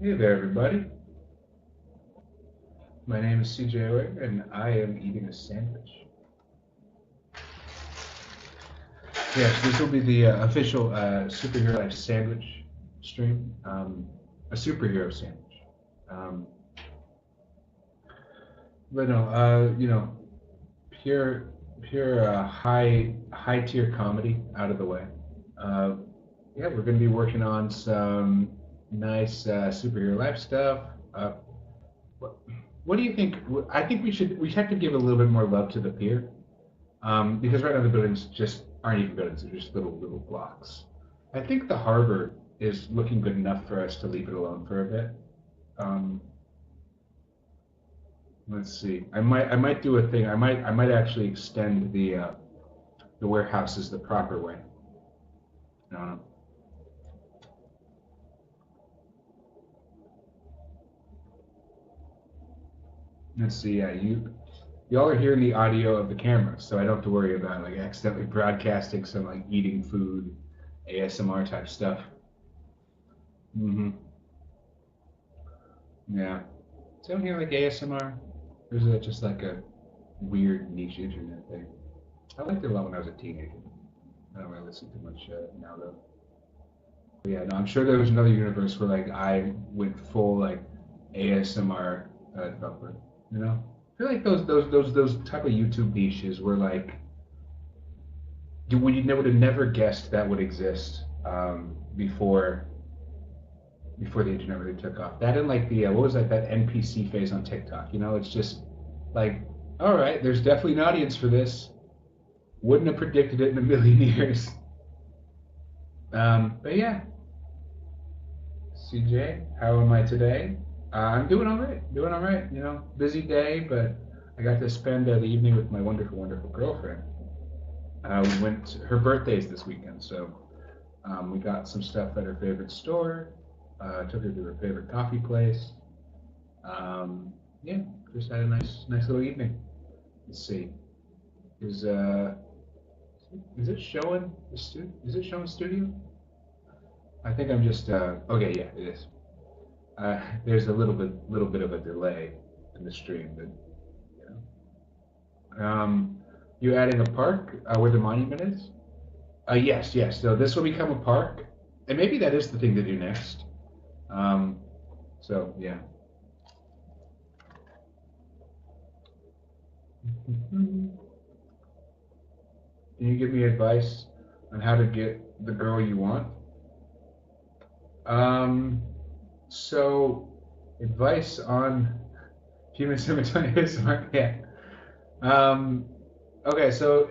Hey there, everybody. My name is CJ, and I am eating a sandwich. Yes, this will be the official Superhero Life sandwich stream. A superhero sandwich. Um, but no, pure, high tier comedy out of the way. Uh, yeah, we're going to be working on some nice superhero life stuff. What, what do you think? I think we have to give a little bit more love to the pier. Because right now the buildings just aren't even buildings; they're just little blocks. I think the harbor is looking good enough for us to leave it alone for a bit. Um, let's see. I might do a thing. I might actually extend the warehouses the proper way. Uh, let's see. Yeah, y'all are hearing the audio of the camera, so I don't have to worry about like accidentally broadcasting some like eating food, ASMR type stuff. Mm-hmm. Yeah. Is anyone here like ASMR? Or is it just like a weird niche internet thing? I liked it a lot when I was a teenager. I don't really listen too much now though. But yeah, no, I'm sure there was another universe where like I went full like ASMR developer. You know, I feel like those type of YouTube niches were like you would have never guessed that would exist before the internet really took off. That and like the what was that NPC phase on TikTok? You know, it's just like, all right, there's definitely an audience for this. Wouldn't have predicted it in a million years. But yeah, CJ, how am I today? I'm doing all right. Doing all right. You know, busy day, but I got to spend the evening with my wonderful, wonderful girlfriend. We went. Her birthday's this weekend, so we got some stuff at her favorite store. Took her to her favorite coffee place. Yeah, just had a nice little evening. Let's see. Is uh, is it showing the studio? Is it showing studio? I think I'm just. Okay, yeah, it is. There's a little bit of a delay in the stream, but you know. You adding a park where the monument is? Yes, yes. So this will become a park, and maybe that is the thing to do next. Um, so yeah. Can you give me advice on how to get the girl you want? Um, so advice on human simultaneous market. Yeah. Um, okay, so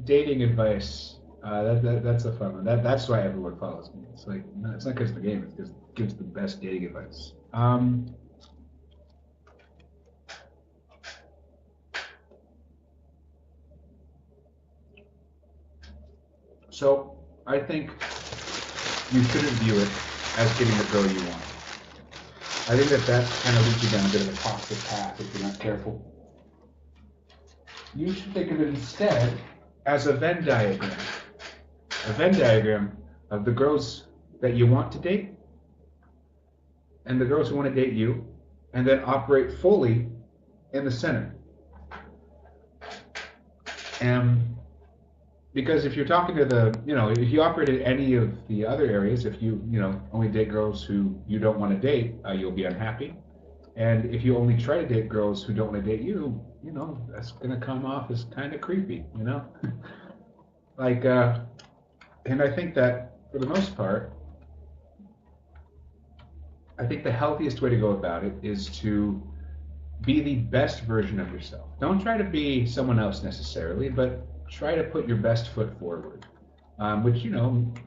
dating advice. That's a fun one. That's why everyone follows me. It's like no, it's not because of the game. It's because it gives the best dating advice. So I think you shouldn't view it as getting the girl you want. I think that kind of leads you down a bit of a toxic path if you're not careful. You should think of it instead as a Venn diagram. A Venn diagram of the girls that you want to date and the girls who want to date you, and then operate fully in the center. And because if you're talking to if you operate in any of the other areas, if you only date girls who you don't want to date, you'll be unhappy. And if you only try to date girls who don't want to date you, that's gonna come off as kind of creepy, like, and I think that for the most part, I think the healthiest way to go about it is to be the best version of yourself. Don't try to be someone else necessarily, but try to put your best foot forward, which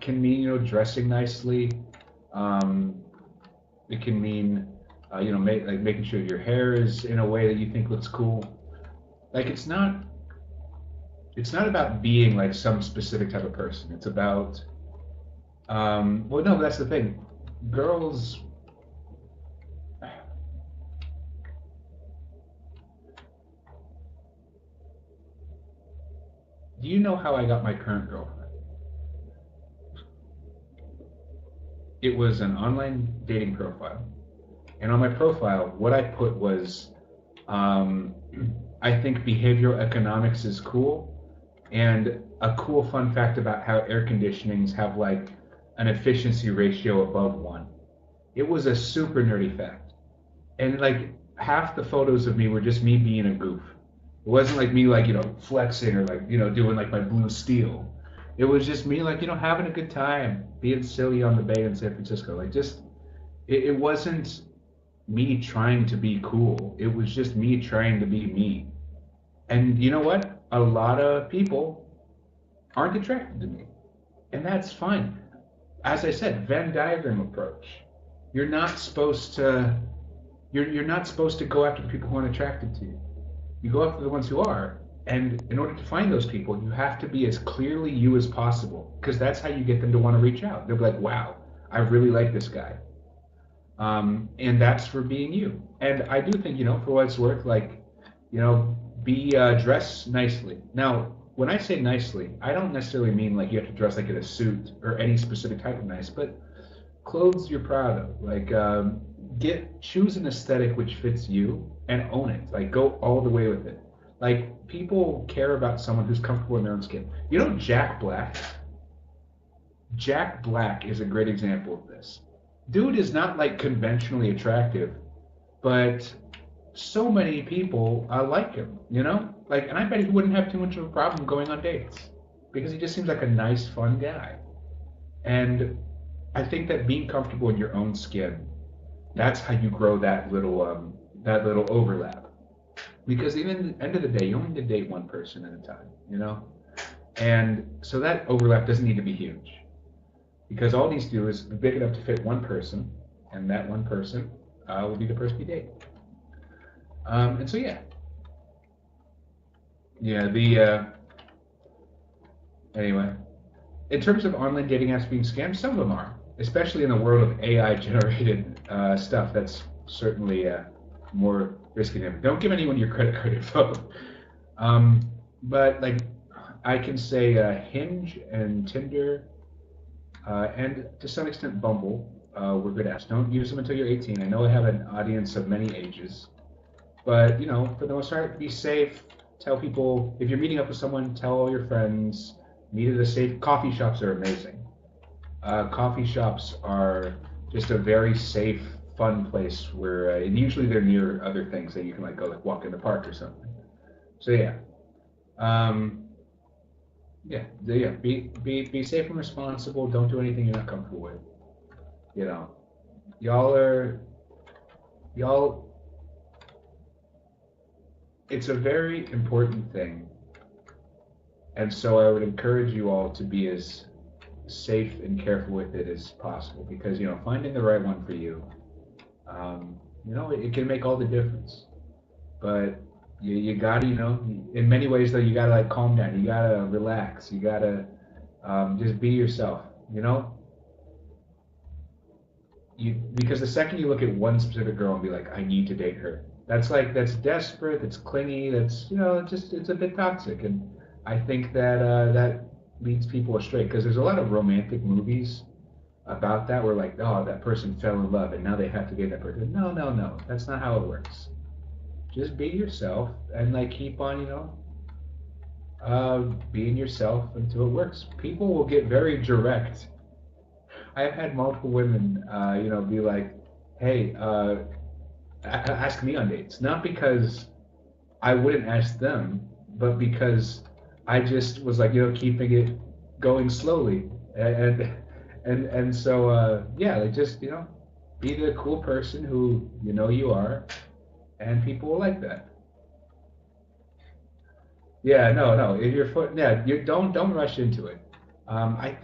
can mean dressing nicely. It can mean making sure your hair is in a way that you think looks cool. Like it's not about being like some specific type of person. It's about well, no, that's the thing. Girls. Do you know how I got my current girlfriend? It was an online dating profile. And on my profile, what I put was, I think behavioral economics is cool, and a cool fun fact about how air conditionings have like an efficiency ratio above 1. It was a super nerdy fact. And like half the photos of me were just me being a goof. It wasn't like me like, flexing or like, doing like my blue steel. It was just me like, having a good time, being silly on the bay in San Francisco. Like just, it wasn't me trying to be cool. It was just me trying to be me. And you know what? A lot of people aren't attracted to me. And that's fine. As I said, Venn diagram approach. You're not supposed to you're not supposed to go after the people who aren't attracted to you. You go after the ones who are. And in order to find those people, you have to be as clearly you as possible, because that's how you get them to want to reach out. They'll be like, wow, I really like this guy. And that's for being you. And I do think, for what it's worth, like, be dress nicely. Now, when I say nicely, I don't necessarily mean like you have to dress like in a suit or any specific type of nice, but clothes you're proud of. Like, choose an aesthetic which fits you and own it. Like, go all the way with it. Like, people care about someone who's comfortable in their own skin. Jack Black? Jack Black is a great example of this. Dude is not like conventionally attractive, but so many people like him, Like, and I bet he wouldn't have too much of a problem going on dates because he just seems like a nice, fun guy. And I think that being comfortable in your own skin, that's how you grow that little overlap. Because even at the end of the day, you only need to date one person at a time, And so that overlap doesn't need to be huge. Because all it needs to do is be big enough to fit one person, and that one person will be the person you date. And so, yeah. Yeah, anyway. In terms of online dating apps being scams, some of them are. Especially in the world of AI-generated stuff. That's certainly more risky than ever. Don't give anyone your credit card info. But, like, I can say Hinge and Tinder, and to some extent Bumble, were good apps. Don't use them until you're 18. I know I have an audience of many ages. But, for the most part, be safe. Tell people, if you're meeting up with someone, tell all your friends. Meet at a safe. Coffee shops are amazing. Coffee shops are just a very safe, fun place where, and usually they're near other things that you can go walk in the park or something. So yeah. Be safe and responsible. Don't do anything you're not comfortable with. Y'all. It's a very important thing, and so I would encourage you all to be as safe and careful with it as possible, because finding the right one for you, it can make all the difference. But you gotta, in many ways though, you gotta calm down. You gotta relax. You gotta just be yourself. Because the second you look at one specific girl and be like, I need to date her, that's desperate. That's clingy. That's it's a bit toxic, and I think that that leads people astray, because there's a lot of romantic movies about that where that person fell in love and now they have to date that person. No, that's not how it works. Just be yourself and keep on being yourself until it works. People will get very direct. I've had multiple women be like, hey, ask me on dates, not because I wouldn't ask them, but because I just was keeping it going slowly, and so just be the cool person who you are, and people will like that. Yeah, no, if your foot, yeah, you don't rush into it. I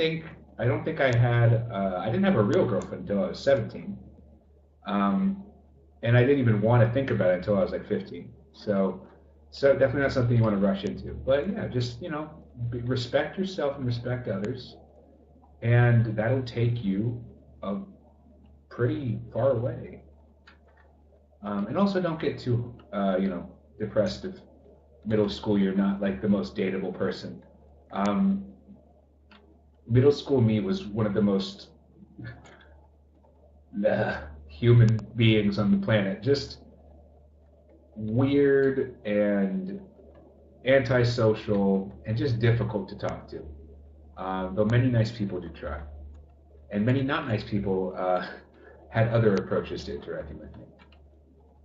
don't think I didn't have a real girlfriend until I was 17. And I didn't even want to think about it until I was 15. So definitely not something you want to rush into. But yeah, just, respect yourself and respect others. And that'll take you pretty far away. And also don't get too, depressed if middle school you're not the most dateable person. Middle school me was one of the most human beings on the planet. Just weird and antisocial and just difficult to talk to. Though many nice people do try. And many not nice people had other approaches to interacting with me.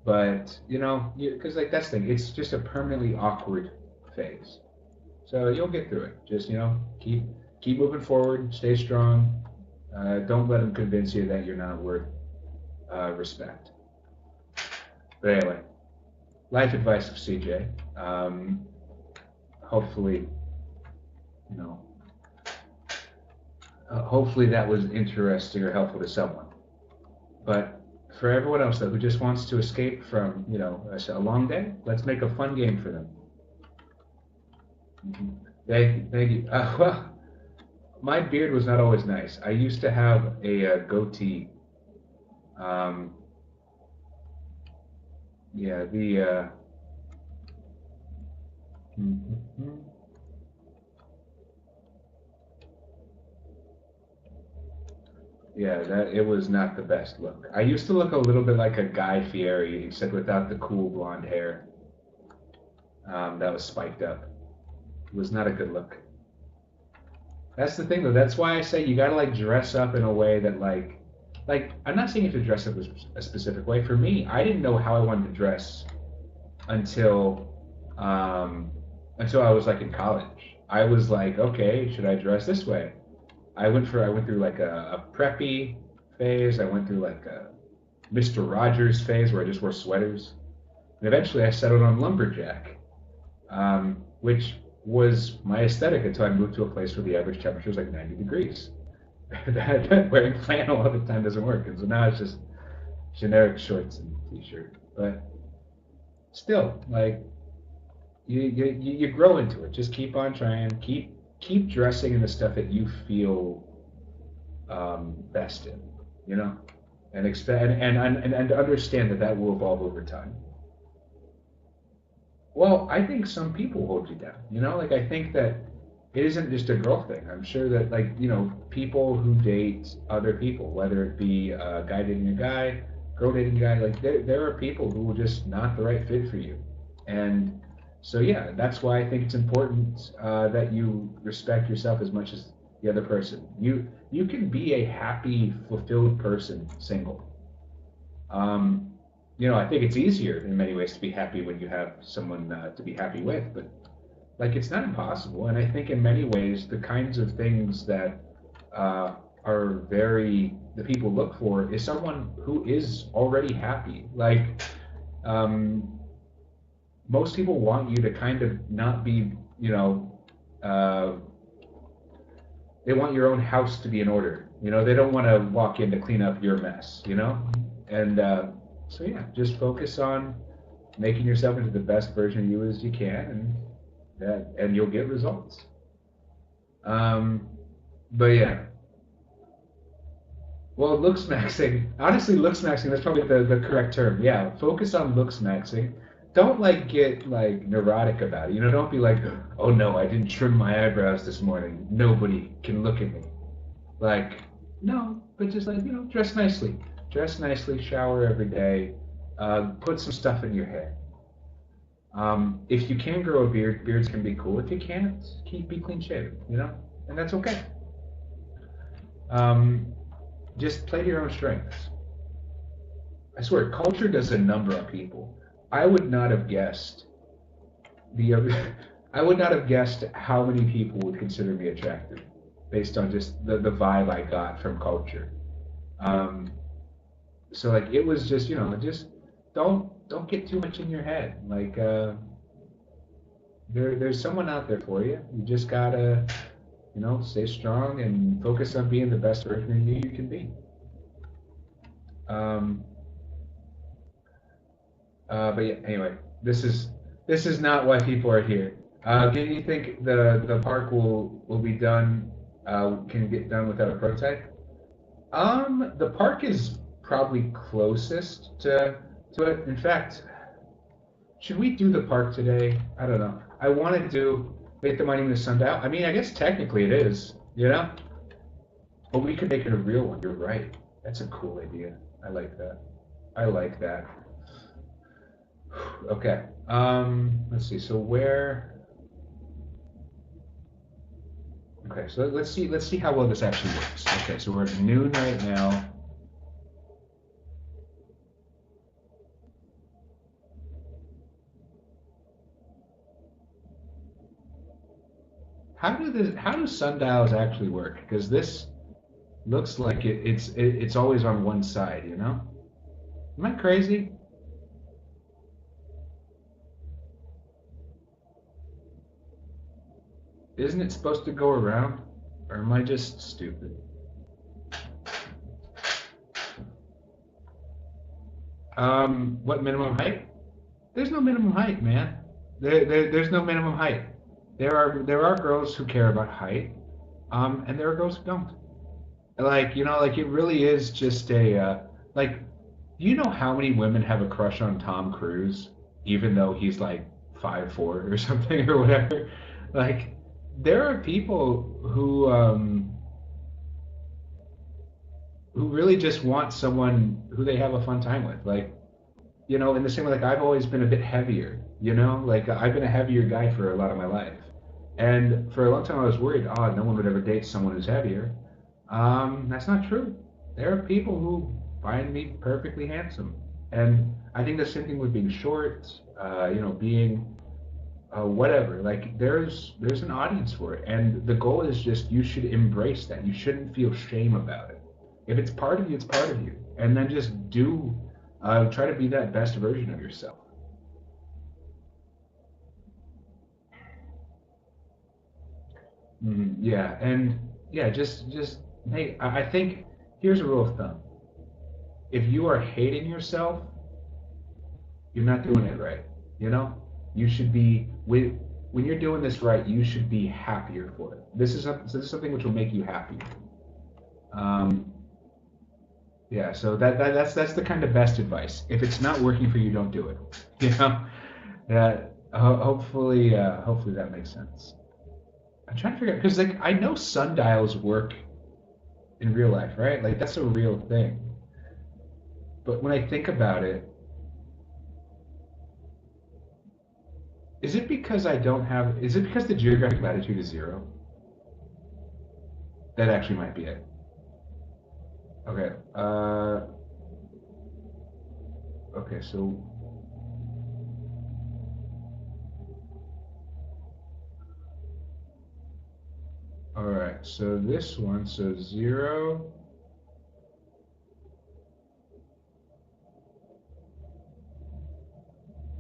But, you know, because like that's the thing, it's just a permanently awkward phase. So you'll get through it. Just, you know, keep moving forward, stay strong. Don't let them convince you that you're not worth respect. But anyway, life advice of CJ. Hopefully, you know, hopefully that was interesting or helpful to someone. But for everyone else though, who just wants to escape from, you know, a long day, let's make a fun game for them. Thank you. Well, my beard was not always nice. I used to have a goatee. Yeah, the yeah, that it was not the best look. I used to look a little bit like a Guy Fieri, except without the cool blonde hair. That was spiked up. It was not a good look. That's the thing though. That's why I say you gotta like dress up in a way that like I'm not saying you have to dress up a specific way. For me, I didn't know how I wanted to dress until I was like in college. I was like, okay, should I dress this way? I went through like a preppy phase. I went through like a Mr. Rogers phase where I just wore sweaters. And eventually I settled on lumberjack, which was my aesthetic until I moved to a place where the average temperature was like 90 degrees. Wearing flannel all the time doesn't work. And so now it's just generic shorts and t-shirt. But still, like, you grow into it. Just keep on trying. Keep dressing in the stuff that you feel best in, you know, and understand that will evolve over time. Well, I think some people hold you down, you know, like I think that it isn't just a girl thing. I'm sure that like, you know, people who date other people, whether it be a guy dating a guy, girl dating a guy, like there are people who are just not the right fit for you. And so yeah, that's why I think it's important that you respect yourself as much as the other person. You can be a happy, fulfilled person single. You know, I think it's easier in many ways to be happy when you have someone to be happy with, but like it's not impossible. And I think in many ways the kinds of things that the people look for is someone who is already happy. Like most people want you to kind of not be, you know, they want your own house to be in order. You know, they don't want to walk in to clean up your mess, you know? And so yeah, just focus on making yourself into the best version of you as you can, and you'll get results. But yeah. Well, looks maxing. Honestly, looks maxing, that's probably the correct term. Yeah, focus on looks maxing. Don't like get like neurotic about it. You know, don't be like, oh no, I didn't trim my eyebrows this morning. Nobody can look at me. Like, no, but just like, you know, dress nicely. Dress nicely, shower every day, put some stuff in your hair. If you can grow a beard, beards can be cool. If you can't, be clean shaven, you know, and that's okay. Just play to your own strengths. I swear, culture does a number on people. I would not have guessed I would not have guessed how many people would consider me attractive based on just the vibe I got from culture. So like it was just, you know, just don't get too much in your head. Like there's someone out there for you. You just gotta, you know, stay strong and focus on being the best version of you can be. But yeah, anyway, this is not why people are here. Do you think the park will be done? Can get done without a prototype? The park is probably closest to it. In fact, should we do the park today? I don't know. I wanted to make the Mining the Sundial. I mean, I guess technically it is, you know? But we could make it a real one. You're right. That's a cool idea. I like that. I like that. Okay. Let's see. So where? Okay. So let's see. Let's see how well this actually works. Okay. So we're at noon right now. How do sundials actually work? Because this looks like it's always on one side, you know? Am I crazy? Isn't it supposed to go around? Or am I just stupid? What minimum height? There's no minimum height, man. There's no minimum height. There are girls who care about height, and there are girls who don't. Like, you know, like it really is just a like. Do you know how many women have a crush on Tom Cruise, even though he's like 5'4" or something or whatever? Like, there are people who really just want someone who they have a fun time with. Like, you know, in the same way, like I've always been a bit heavier, you know, like I've been a heavier guy for a lot of my life. And for a long time, I was worried, oh, no one would ever date someone who's heavier. That's not true. There are people who find me perfectly handsome. And I think the same thing with being short, you know, being whatever. Like there's an audience for it, and the goal is just you should embrace that. You shouldn't feel shame about it. If it's part of you, it's part of you, and then just try to be that best version of yourself. Yeah, and yeah, just hey, I think here's a rule of thumb. If you are hating yourself, you're not doing it right. You know, you should be when you're doing this right, you should be happier for it. This is something which will make you happy. Um, yeah, so that's the kind of best advice. If it's not working for you, don't do it. You know, hopefully that makes sense. I'm trying to figure out because like I know sundials work in real life, right? Like that's a real thing. But when I think about it, is it because I don't have? Is it because the geographic latitude is zero? That actually might be it. Okay. Okay. So, all right. So this one. So zero.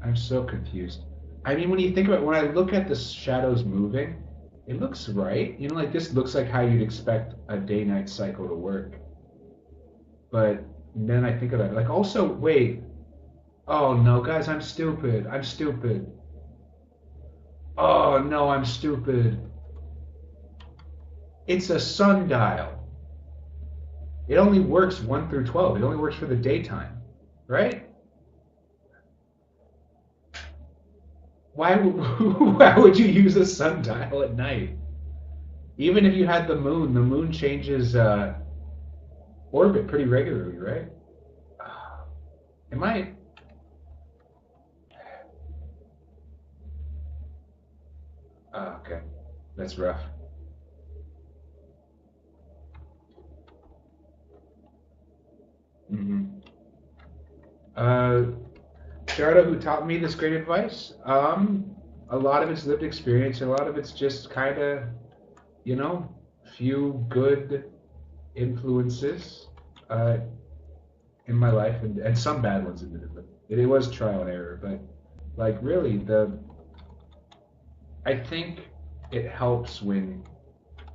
I'm so confused. I mean, when you think about it, when I look at the shadows moving, it looks right. You know, like this looks like how you'd expect a day-night cycle to work. But then I think about it, like also, wait, oh no, guys, I'm stupid. I'm stupid. Oh no, I'm stupid. It's a sundial. It only works 1 through 12. It only works for the daytime, right? Why would you use a sundial at night? Even if you had the moon changes orbit pretty regularly, right? Am I? Okay, that's rough. Hmm. Uh, Sharda, who taught me this great advice, a lot of it's lived experience, and a lot of it's just kind of, you know, few good influences uh, in my life, and some bad ones, admittedly. It was trial and error, but like really, I think it helps when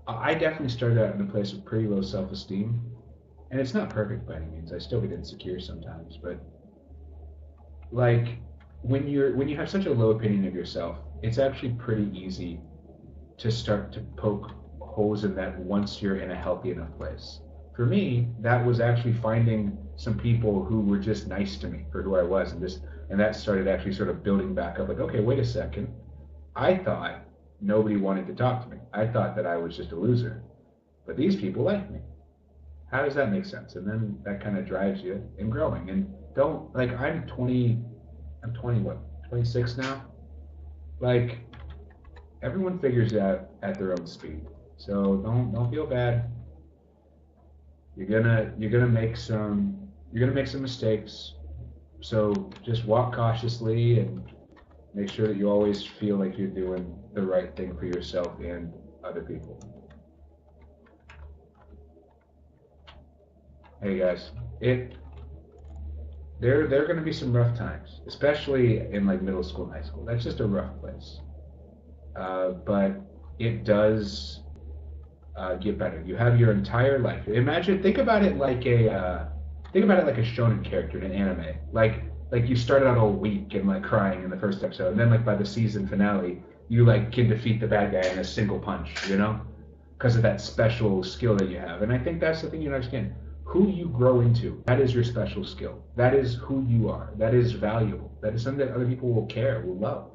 I definitely started out in a place of pretty low self-esteem, and it's not perfect by any means. I still get insecure sometimes, but like when you have such a low opinion of yourself, it's actually pretty easy to start to poke holes in that once you're in a healthy enough place. For me, that was actually finding some people who were just nice to me for who I was, and that started actually sort of building back up. Like, okay, wait a second. I thought nobody wanted to talk to me. I thought that I was just a loser, but these people like me. How does that make sense? And then that kind of drives you in growing. And don't, like, I'm 20, what, 26 now? Like, everyone figures it out at their own speed. So don't feel bad. You're gonna make some mistakes. So just walk cautiously and make sure that you always feel like you're doing the right thing for yourself and other people. Hey guys, there are going to be some rough times, especially in like middle school and high school. That's just a rough place. But it does get better. You have your entire life. Think about it like a shonen character in an anime. Like you started out all weak and like crying in the first episode, and then like by the season finale, you like can defeat the bad guy in a single punch, you know, because of that special skill that you have. And I think that's the thing you understand. Who you grow into, that is your special skill. That is who you are. That is valuable. That is something that other people will care, will love.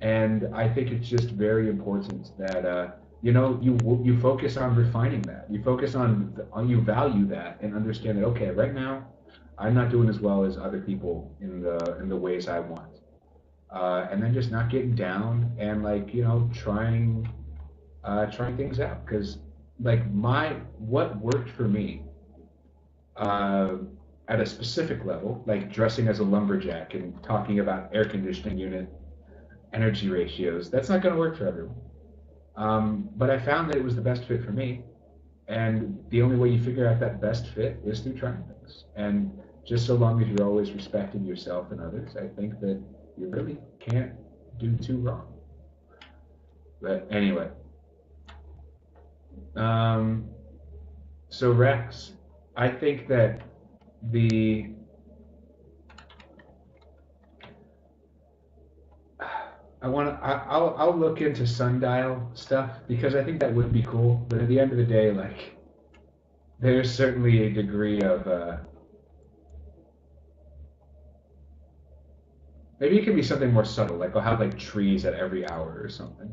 And I think it's just very important that you focus on refining that. You focus on you value that and understand that, okay, right now I'm not doing as well as other people in the ways I want. And then just not getting down and trying things out, because like what worked for me at a specific level, like dressing as a lumberjack and talking about air conditioning unit energy ratios, that's not going to work for everyone. But I found that it was the best fit for me. And the only way you figure out that best fit is through trying things. And just so long as you're always respecting yourself and others, I think that you really can't do too wrong. But anyway. So Rex, I think that I'll look into sundial stuff because I think that would be cool. But at the end of the day, like, there's certainly a degree of maybe it could be something more subtle, like I'll have like trees at every hour or something.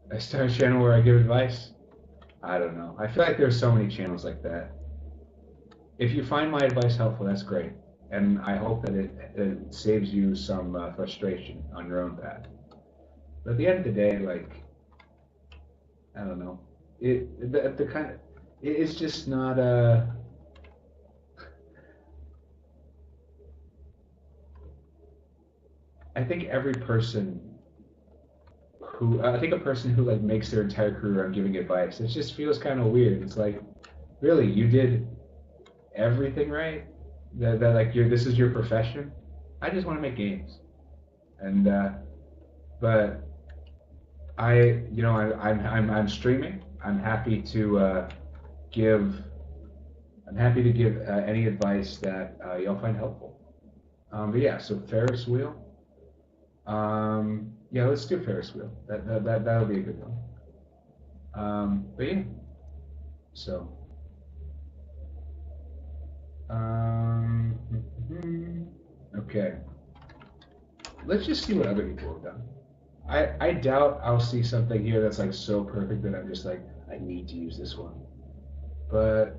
I start a channel where I give advice. I don't know. I feel like there's so many channels like that. If you find my advice helpful, that's great. And I hope that it saves you some frustration on your own path. But at the end of the day, like, I don't know. It's just not I think a person who like makes their entire career on giving advice, it just feels kind of weird. It's like, really, you did everything right? That like this is your profession? I just want to make games, and but I'm streaming. I'm happy to give any advice that y'all find helpful. But yeah, so Ferris wheel. Yeah, let's do Ferris wheel. That'll be a good one. But yeah, so. Okay. Let's just see what other people have done. I doubt I'll see something here that's like so perfect that I'm just like, I need to use this one. But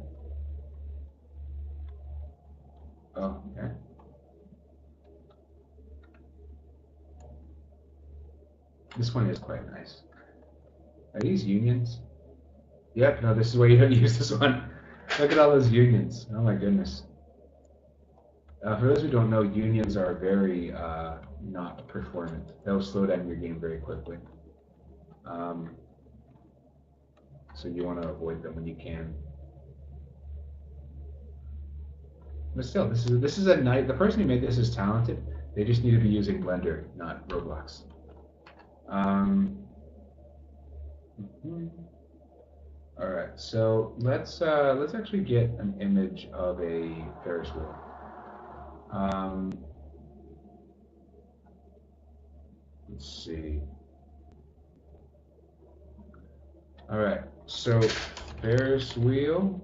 oh, okay. This one is quite nice. Are these unions? Yep, no, this is why you don't use this one. Look at all those unions. Oh my goodness. For those who don't know, unions are very not performant. They'll slow down your game very quickly. So you want to avoid them when you can. But still, this is a nice. The person who made this is talented. They just need to be using Blender, not Roblox. All right, so let's actually get an image of a Ferris wheel. Let's see. All right, so Ferris wheel,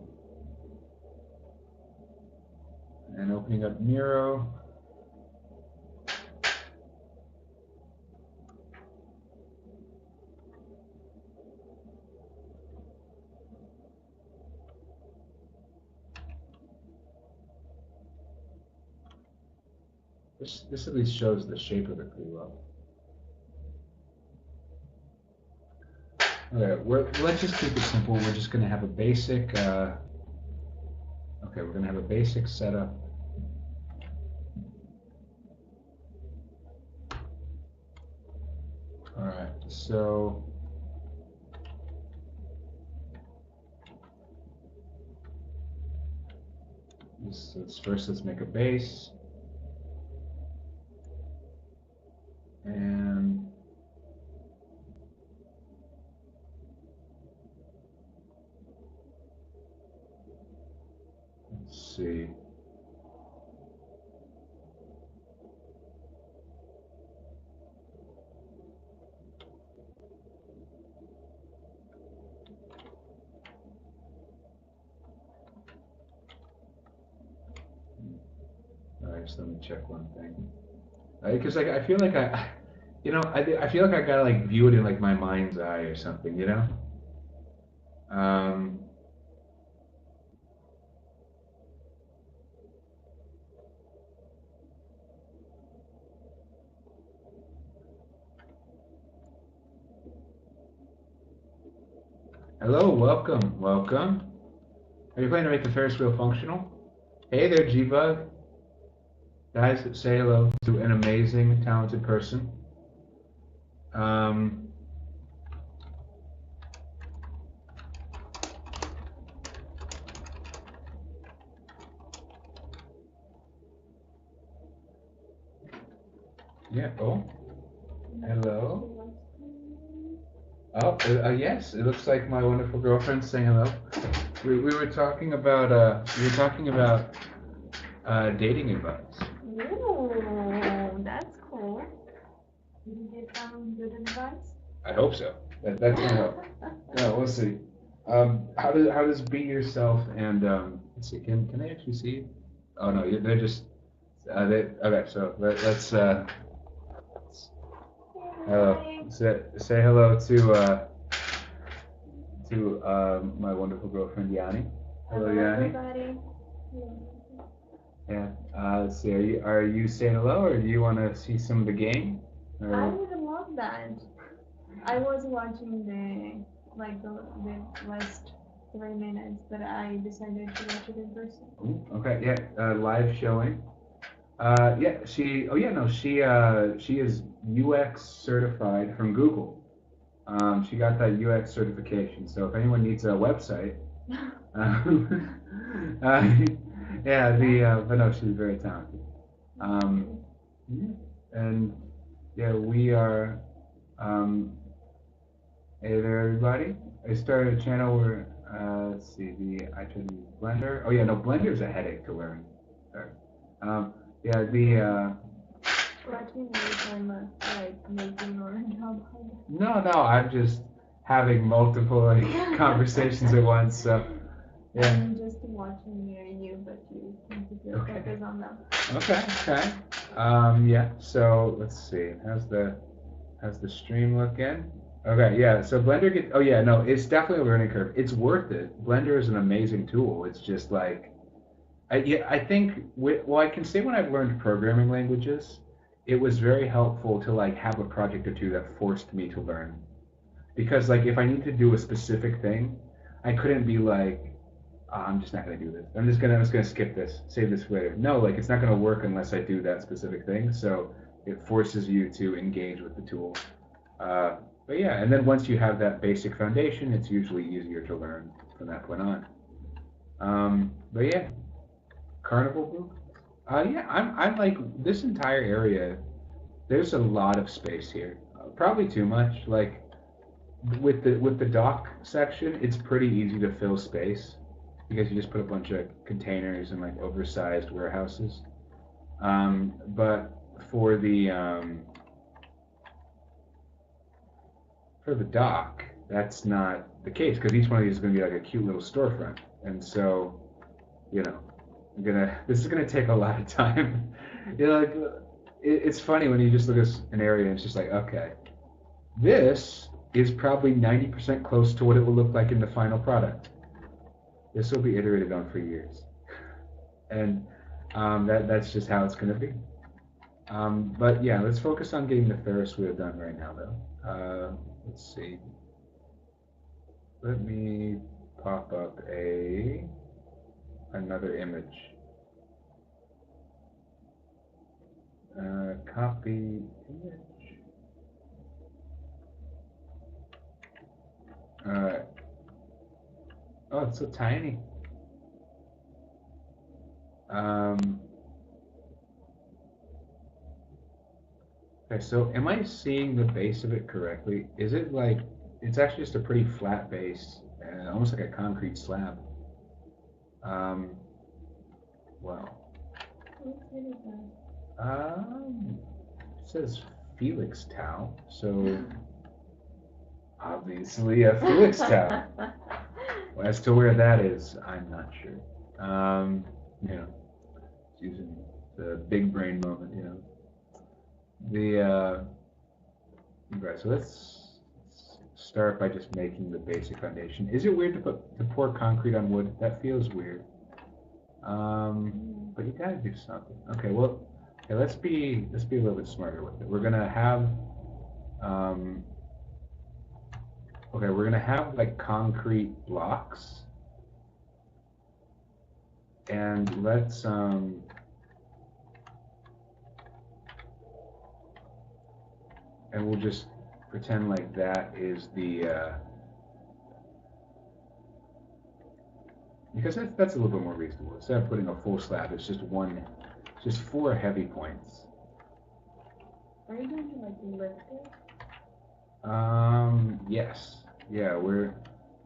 and opening up Miro. This at least shows the shape of it pretty well. Okay, let's just keep it simple. We're just going to have a basic. Okay, we're going to have a basic setup. All right, so. Let's make a base. And let's see. All right, just let me check one thing. Because like I feel like I feel like I gotta like view it in like my mind's eye or something, you know. Hello, welcome. Are you planning to make the Ferris wheel functional? Hey there, G-Bug. Guys, say hello to an amazing, talented person. Yeah, oh, hello. Oh, yes, it looks like my wonderful girlfriend's saying hello. We were talking about dating advice. Ooh, that's cool. Did you get some good advice? I hope so. That's gonna help. Yeah, we'll see. How does be yourself and let's see. Can they actually see you? Oh no, they're just okay. So let's say hello to my wonderful girlfriend Yanni. Hello, Yanni. Everybody. Yeah. Let's see. Are you saying hello, or do you want to see some of the game? Or... I would love that. I was watching the last 3 minutes, but I decided to watch it in person. Ooh, okay. Yeah. Live showing. Yeah. She is UX certified from Google. She got that UX certification. So if anyone needs a website, yeah, but no, she's very talented. And yeah, we are. Hey there, everybody. I started a channel where let's see, I tried to use Blender. Oh yeah, no, Blender is a headache to learn. Sorry. Yeah, Let me know if I'm like making or job. No, I'm just having multiple like conversations at once. So yeah. I'm just watching near you, but you can keep your focus on them. Okay. Yeah. So let's see. How's the stream looking? Okay. Yeah. So Blender gets. Oh yeah. No, it's definitely a learning curve. It's worth it. Blender is an amazing tool. It's just like, I think. Well, I can say when I've learned programming languages, it was very helpful to like have a project or two that forced me to learn. Because like if I need to do a specific thing, I couldn't be like, oh, I'm just not gonna do this. I'm just gonna skip this, save this for later. No, like it's not gonna work unless I do that specific thing. So it forces you to engage with the tool. But yeah, and then once you have that basic foundation, it's usually easier to learn from that point on. But yeah, Carnival Group. Yeah, I'm like this entire area. There's a lot of space here. Probably too much. Like with the dock section, it's pretty easy to fill space because you just put a bunch of containers and like oversized warehouses. But for the dock, that's not the case because each one of these is going to be like a cute little storefront, and so you know, this is gonna take a lot of time. Like it's funny when you just look at an area and it's just like, okay, this is probably 90% close to what it will look like in the final product. This will be iterated on for years, and that's just how it's gonna be. But yeah, let's focus on getting the Ferris wheel done right now, though. Let's see. Let me pop up another image. Copy image. Oh, it's so tiny. Okay, so am I seeing the base of it correctly? Is it like, it's actually just a pretty flat base, almost like a concrete slab. Wow. It says Felix Tau, so obviously a Felix Tau. As to where that is, I'm not sure. You know, using the big brain moment, you know. Okay, so let's start by just making the basic foundation. Is it weird to pour concrete on wood? That feels weird. But you gotta do something. Okay, well, okay, let's be a little bit smarter with it. We're gonna have like concrete blocks, and let's and we'll just pretend like that is the because that's a little bit more reasonable. Instead of putting a full slab, it's just just 4 heavy points. Are you going to like lift it? Yes. Yeah,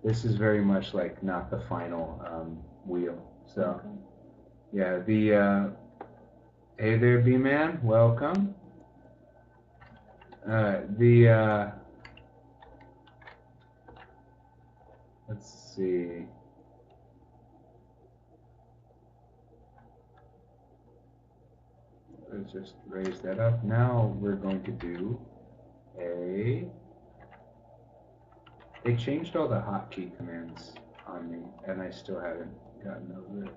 this is very much like not the final wheel. So, okay. Yeah, hey there, B-Man, welcome. Let's see. Let's just raise that up. Now we're going to do they changed all the hotkey commands on me, and I still haven't gotten over it.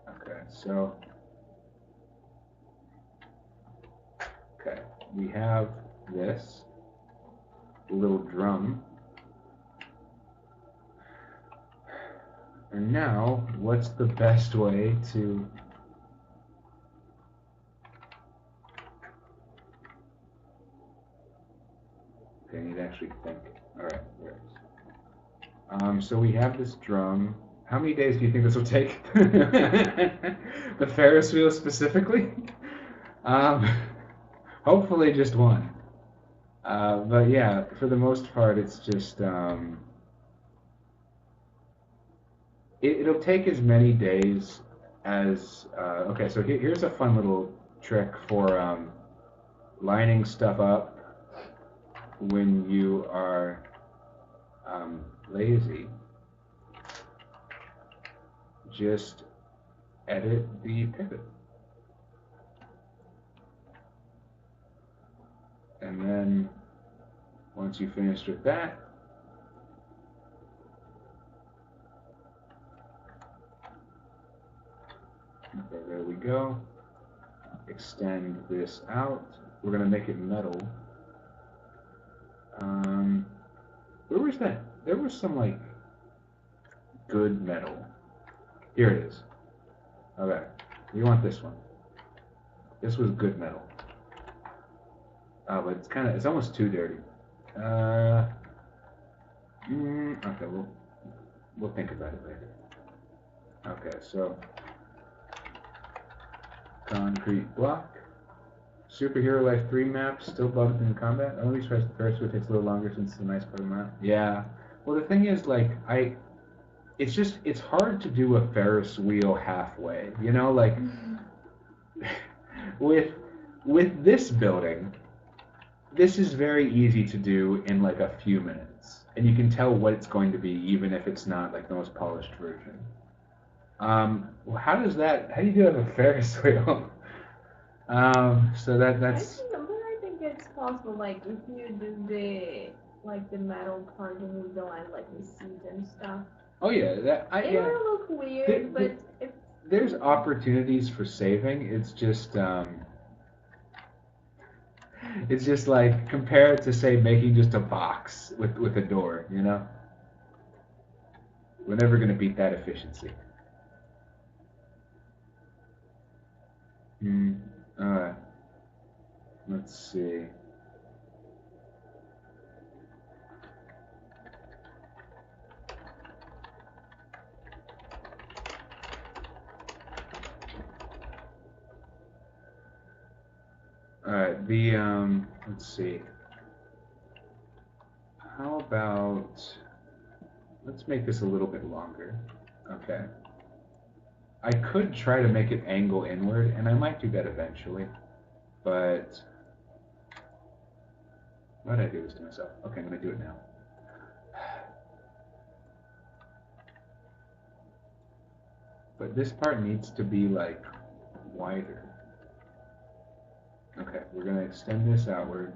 Okay, so we have this little drum. And now, what's the best way to... Okay, I need to actually think. Alright, there it is. So we have this drum. How many days do you think this will take? The Ferris wheel specifically? Hopefully just one. But yeah, for the most part, it's just... It'll take as many days as... okay, so here's a fun little trick for lining stuff up when you are lazy. Just edit the pivot. And then once you finished with that, okay, there we go. Extend this out. We're going to make it metal. Where was that? There was some, like, good metal. Here it is. Okay. We want this one. This was good metal. But it's almost too dirty. Okay, we'll think about it later. Okay, so concrete block. Superhero Life 3 map, still bugged in combat. Only tries the first, which takes a little longer since it's a nice part of the map. Yeah. Well, the thing is, like, it's hard to do a Ferris wheel halfway. You know, like, with this building, this is very easy to do in, like, a few minutes. And you can tell what it's going to be, even if it's not, like, the most polished version. How do you do that with a Ferris wheel? So that's. I think it's possible. Like if you do the metal part and you go and like the seat and stuff. Oh yeah, It will look weird, but it's there's opportunities for saving. It's just like compare it to say making just a box with a door. You know, we're never gonna beat that efficiency. All right. Let's see. All right. Let's see. How about let's make this a little bit longer. Okay. I could try to make it angle inward, and I might do that eventually. But why did I do this to myself? Okay, I'm gonna do it now. But this part needs to be like wider. Okay, we're gonna extend this outward.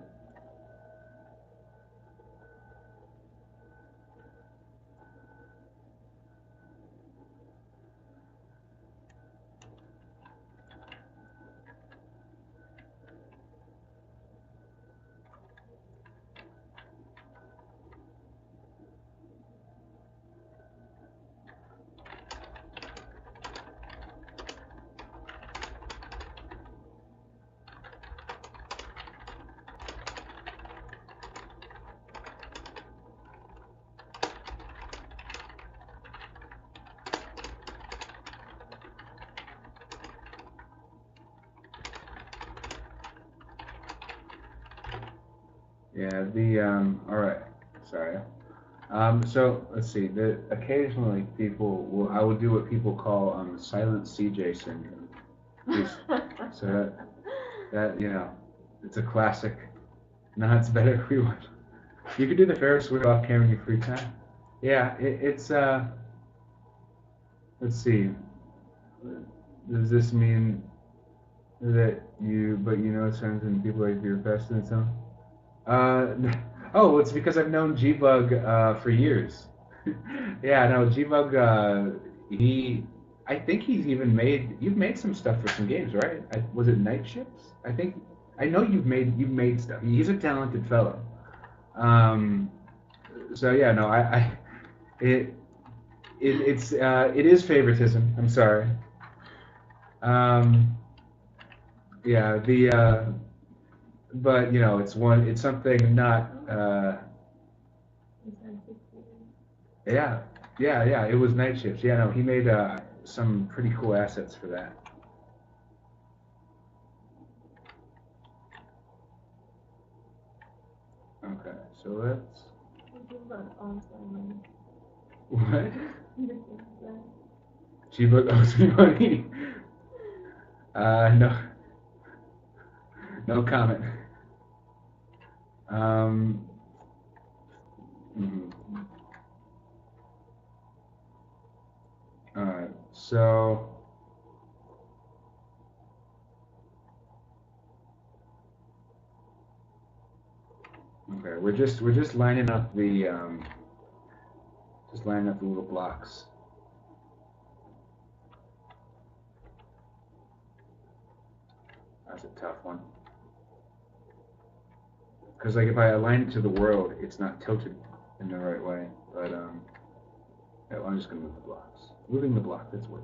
Yeah, all right, sorry. So let's see. Occasionally I will do what people call silent CJ syndrome. So that it's a classic. No, it's better if we want. You could do the Ferris wheel off camera in your free time. Yeah, it's let's see. Does this mean that but signs and people like your best in its own? Oh, it's because I've known G-Bug for years. Yeah, no, G-Bug, I think you've made some stuff for some games, right? Was it Night Ships? I know you've made stuff. He's a talented fellow. So yeah, no, it is favoritism. I'm sorry. Yeah, but it's something not. Yeah, it was Night Ships. Yeah, no, he made some pretty cool assets for that. Okay, so let's. What? G-Bug owes me money. No. No comment. All right, so. Okay, we're just lining up the little blocks. That's a tough one. Because like if I align it to the world, it's not tilted in the right way. But yeah, well, I'm just gonna move the blocks. Moving the block, that's what.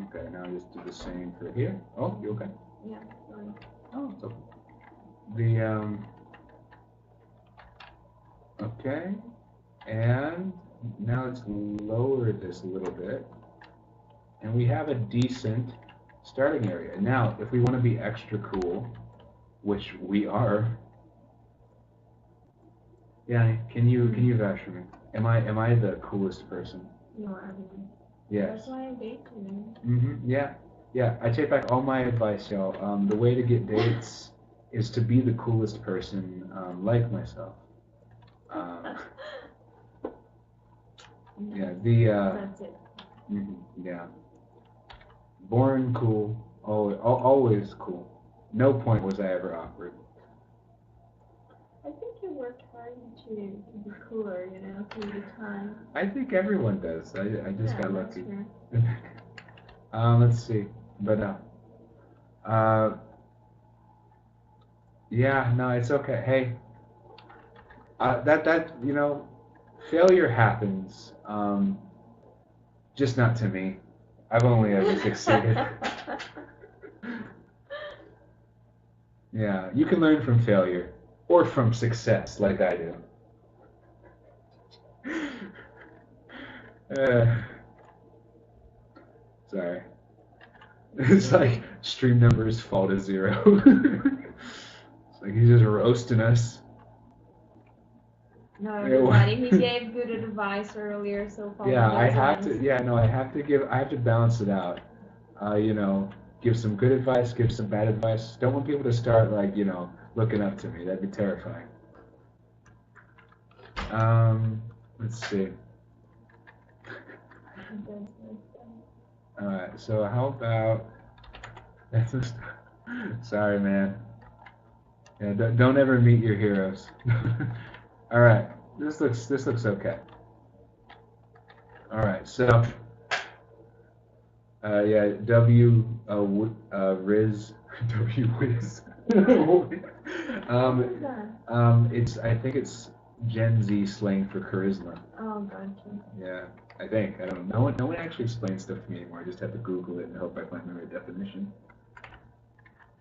Okay, now just do the same for here. Oh, you okay? Yeah, sorry. Oh, it's okay. Okay, and now let's lower this a little bit, and we have a decent starting area. Now, if we want to be extra cool, which we are, yeah, can you vouch for me? Am I the coolest person? You are. Yes. That's why I date you. Yeah. I take back all my advice, y'all. The way to get dates is to be the coolest person, like myself. Yeah. That's it. Yeah. Born cool, always cool. No point was I ever awkward. I think you worked hard to be cooler, you know, through the time. I think everyone does. I just got lucky. True. Let's see. But yeah, no, it's okay. Hey, that you know, failure happens. Just not to me. I've only ever succeeded. Yeah, you can learn from failure or from success, like I do. Sorry. It's like stream numbers fall to 0. It's like he's just roasting us. No, everybody, he gave good advice earlier, so far. Yeah, I have to. Yeah, no, I have to balance it out. You know, give some good advice, give some bad advice. Don't want people to start like, you know, looking up to me. That'd be terrifying. Let's see. All right. So how about? Sorry, man. Yeah, don't ever meet your heroes. All right. This looks okay. All right. So. Yeah, Riz, Wiz. I think it's Gen Z slang for charisma. Oh, gotcha. Yeah, I think. I don't know. No one actually explains stuff to me anymore. I just have to Google it and hope I find the right definition.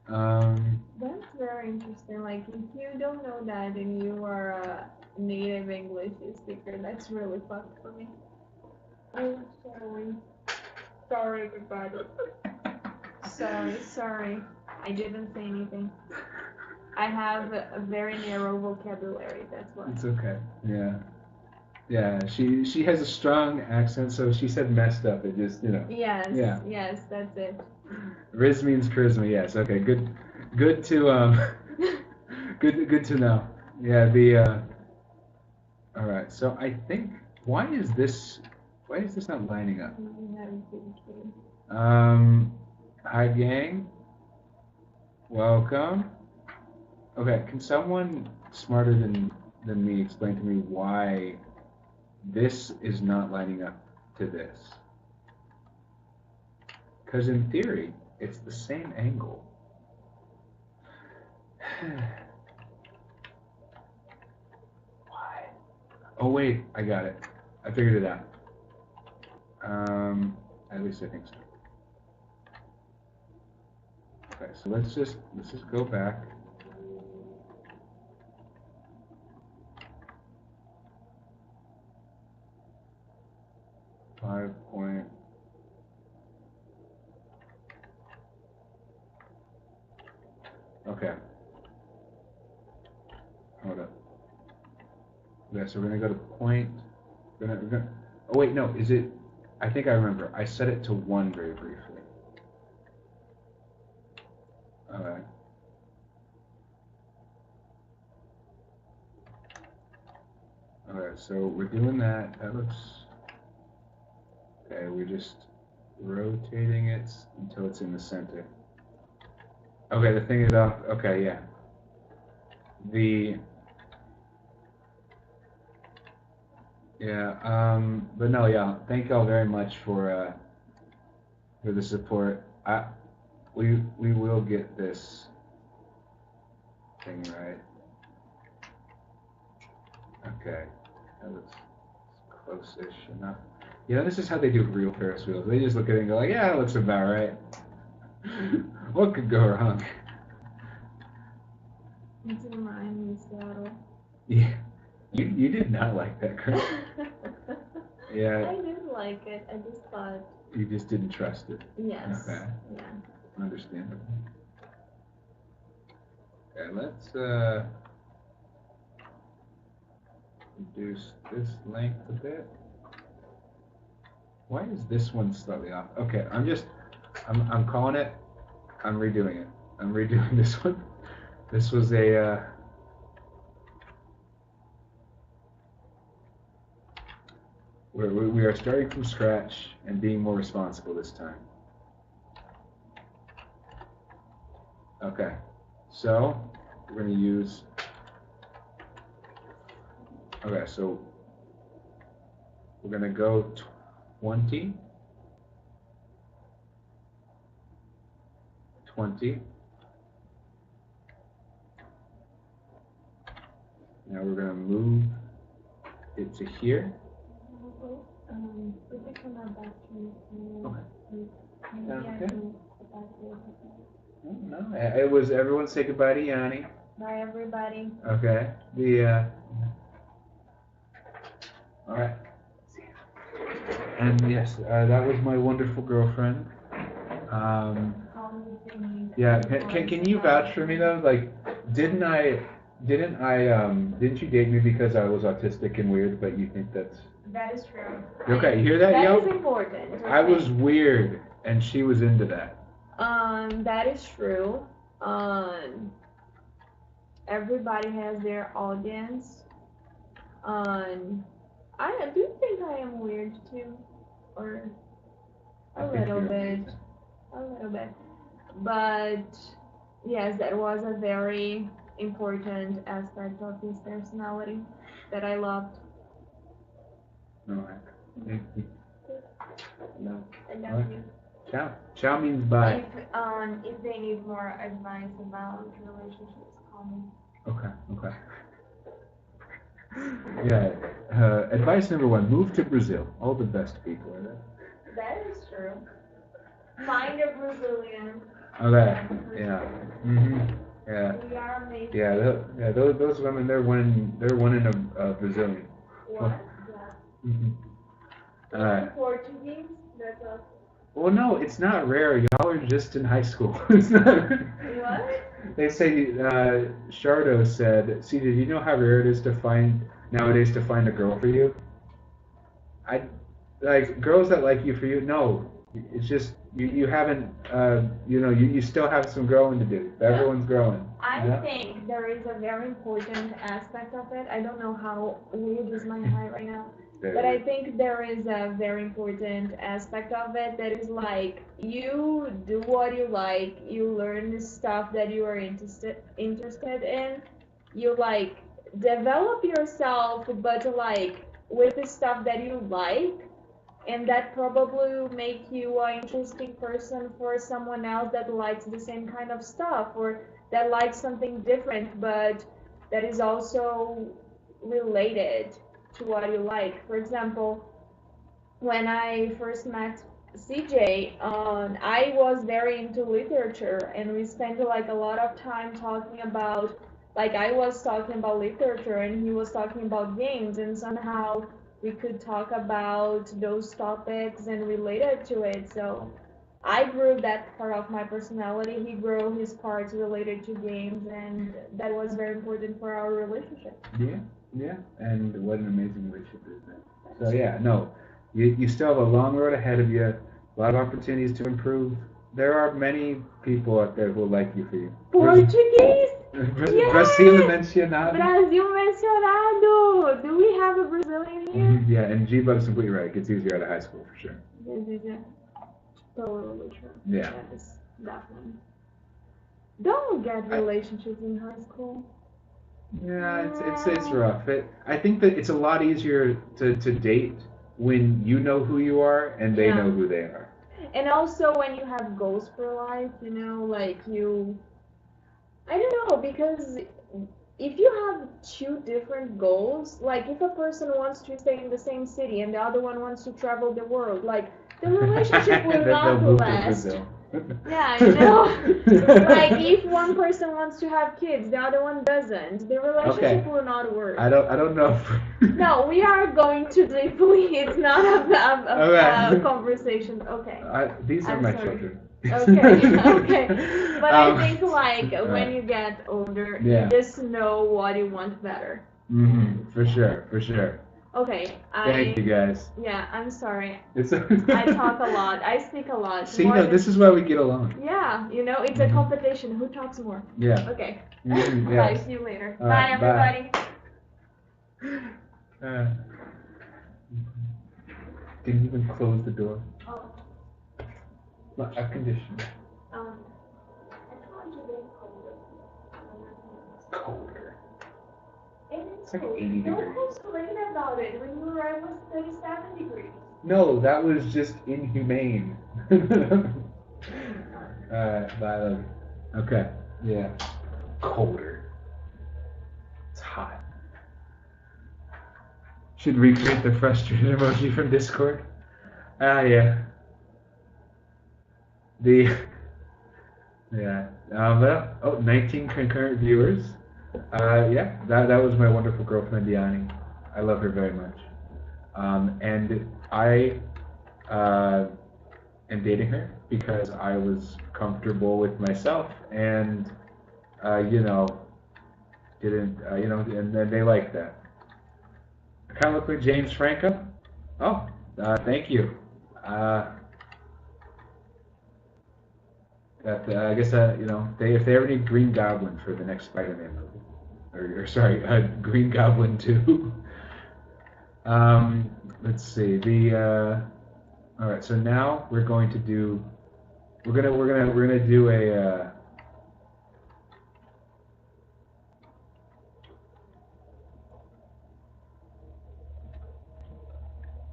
That's very interesting. Like, if you don't know that and you are a native English speaker, that's really fucked for me. I'm sorry. Sorry, everybody. Sorry. I didn't say anything. I have a very narrow vocabulary, that's why. It's okay. Yeah. Yeah, she has a strong accent, so she said messed up. It just, you know. Yes. Yeah. Yes, that's it. Riz means charisma. Yes. Okay. Good to good to know. Yeah. All right. So I think why is this not lining up? Hi gang. Welcome. Okay. Can someone smarter than me explain to me why this is not lining up to this? Because in theory, it's the same angle. Why? Oh wait, I got it. I figured it out. At least I think so. Okay, so let's just go back. .5. Okay. Hold up. Okay, so we're gonna go to point. We're gonna. Oh wait, no. Is it? I think I remember. I set it to 1 very briefly. Okay. Okay, so we're doing that. That looks. Okay, we're just rotating it until it's in the center. Okay, the thing is off. Okay, yeah. But no, yeah. Thank y'all very much for the support. We will get this thing right. Okay, that looks close-ish enough. You know, this is how they do real Ferris wheels. They just look at it and go like, yeah, that looks about right. What could go wrong? It's in Miami, Seattle. Yeah. You did not like that, correct? Yeah. I did like it. I just thought. You just didn't trust it. Yes. Okay. Yeah. Understandable. Okay, let's reduce this length a bit. Why is this one slightly off? Okay, I'm calling it. I'm redoing it. I'm redoing this one. This was a we are starting from scratch and being more responsible this time. Okay, so we're going to use Okay, so we're gonna go 20, 20. Now we're gonna move it to here. Okay. Okay. No, it was everyone say goodbye to Yanni. Bye, everybody. Okay. All right. And yes, that was my wonderful girlfriend. Yeah. Can you vouch for me though? Like, didn't you date me because I was autistic and weird? But you think that's. That is true. Okay, you hear that, yo? That is important. Okay. I was weird, and she was into that. That is true. Everybody has their audience. I do think I am weird too, or a little bit, But yes, that was a very important aspect of his personality that I loved. No, thank you. No, I love you. Ciao. Ciao means bye. If they need more advice about relationships, call me. Okay. Yeah. Advice number 1: move to Brazil. All the best people are there. That is true. Find a Brazilian. Okay. Yeah. Mhm. Yeah. We are amazing. Yeah. Those women, they're one in a Brazilian. What? Yeah. Mhm. All right. Portuguese. That's us. Well, no, it's not rare. Y'all are just in high school. It's not. What? They say, Shardo said, see, did you know how rare it is nowadays to find a girl for you? Like, girls that like you for you, no. It's just, you haven't, you still have some growing to do. Everyone's growing. I think there is a very important aspect of it. I don't know how weird is my height right now. But I think there is a very important aspect of it that is like you do what you like, you learn the stuff that you are interested in, you like develop yourself, but like with the stuff that you like, and that probably will make you an interesting person for someone else that likes the same kind of stuff or that likes something different, but that is also related to what you like. For example, when I first met CJ, I was very into literature, and we spent like a lot of time talking about, like I was talking about literature, and he was talking about games, and somehow we could talk about those topics and related to it. So I grew that part of my personality. He grew his parts related to games, and that was very important for our relationship. Yeah, and what an amazing relationship is that. So yeah, no, you still have a long road ahead of you, a lot of opportunities to improve. There are many people out there who will like you for you. Portuguese! Brasil mencionado. Brasil mencionado! Do we have a Brazilian here? Yeah, and G-Bug's completely right. It gets easier out of high school for sure. Yeah. Totally true. Yeah. Yes, definitely. Don't get relationships in high school. Yeah, it's rough. I think that it's a lot easier to date when you know who you are and they know who they are. And also when you have goals for life, like I don't know, because if you have two different goals, like if a person wants to stay in the same city and the other one wants to travel the world, like the relationship will not last. Yeah, like if one person wants to have kids, the other one doesn't, the relationship will not work. I don't know. No, we are going too deeply. It's not a conversation. Okay. These are my children. Okay. But I think like when you get older, you just know what you want better. For sure. Okay. Thank you guys. Yeah, I'm sorry. It's I talk a lot. I speak a lot. See, this is why we get along. Yeah, it's a competition. Who talks more? Yeah. Okay. Yes. Bye. See you later. All bye, right, everybody. Didn't even close the door. Oh. Not air conditioning. I told you they colder. Colder. It is It's like 80 Don't degrees. complain about it. When you arrived, it was 37 degrees. No, that was just inhumane. Bye. Okay, yeah. Colder. It's hot. Should recreate the frustrated emoji from Discord. Yeah. Yeah. But, 19 concurrent viewers. Yeah, that was my wonderful girlfriend, Yanni. I love her very much. And I am dating her because I was comfortable with myself and, didn't, and then they like that. I kind of look like James Franco. Oh, thank you. I guess if they ever need Green Goblin for the next Spider-Man movie, or sorry, Green Goblin 2. Let's see all right. So now we're going to do. We're gonna do a.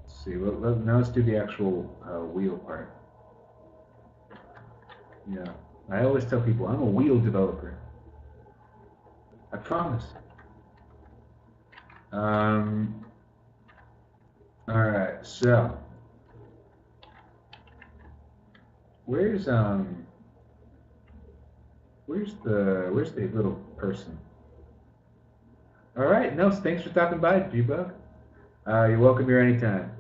Let's see. Now let's do the actual wheel part. Yeah, I always tell people I'm a wheel developer. I promise. All right, so where's the little person? All right, Nels, thanks for stopping by, G-Bug. You're welcome here anytime.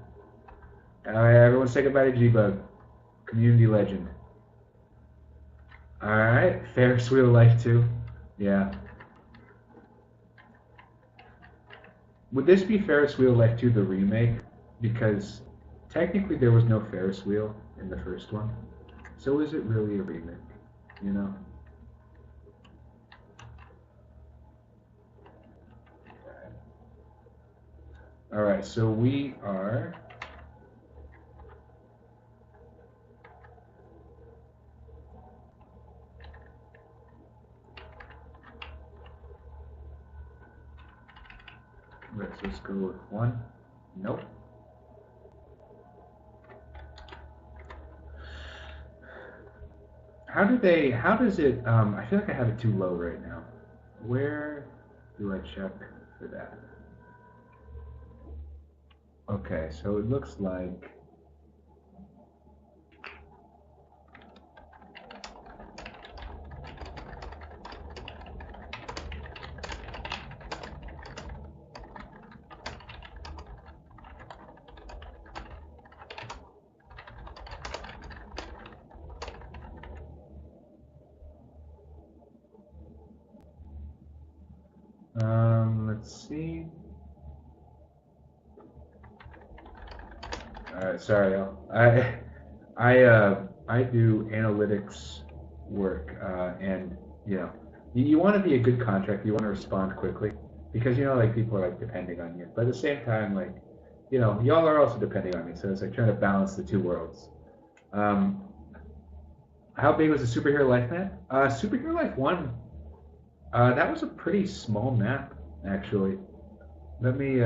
All right, everyone say goodbye to G-Bug, community legend. All right, Ferris Wheel Life 2. Yeah. Would this be Ferris Wheel Life 2 the remake? Because technically there was no Ferris wheel in the first one. So is it really a remake? You know? All right, so we are. Let's go with 1. Nope. How does it, I feel like I have it too low right now. Where do I check for that? Okay, so it looks like. Let's see. All right, sorry, I do analytics work, and you want to be a good contractor. You want to respond quickly because like people are like depending on you, but at the same time, like y'all are also depending on me. So it's like trying to balance the two worlds. How big was the Superhero Life map? Superhero Life 1. That was a pretty small map, actually. Let me,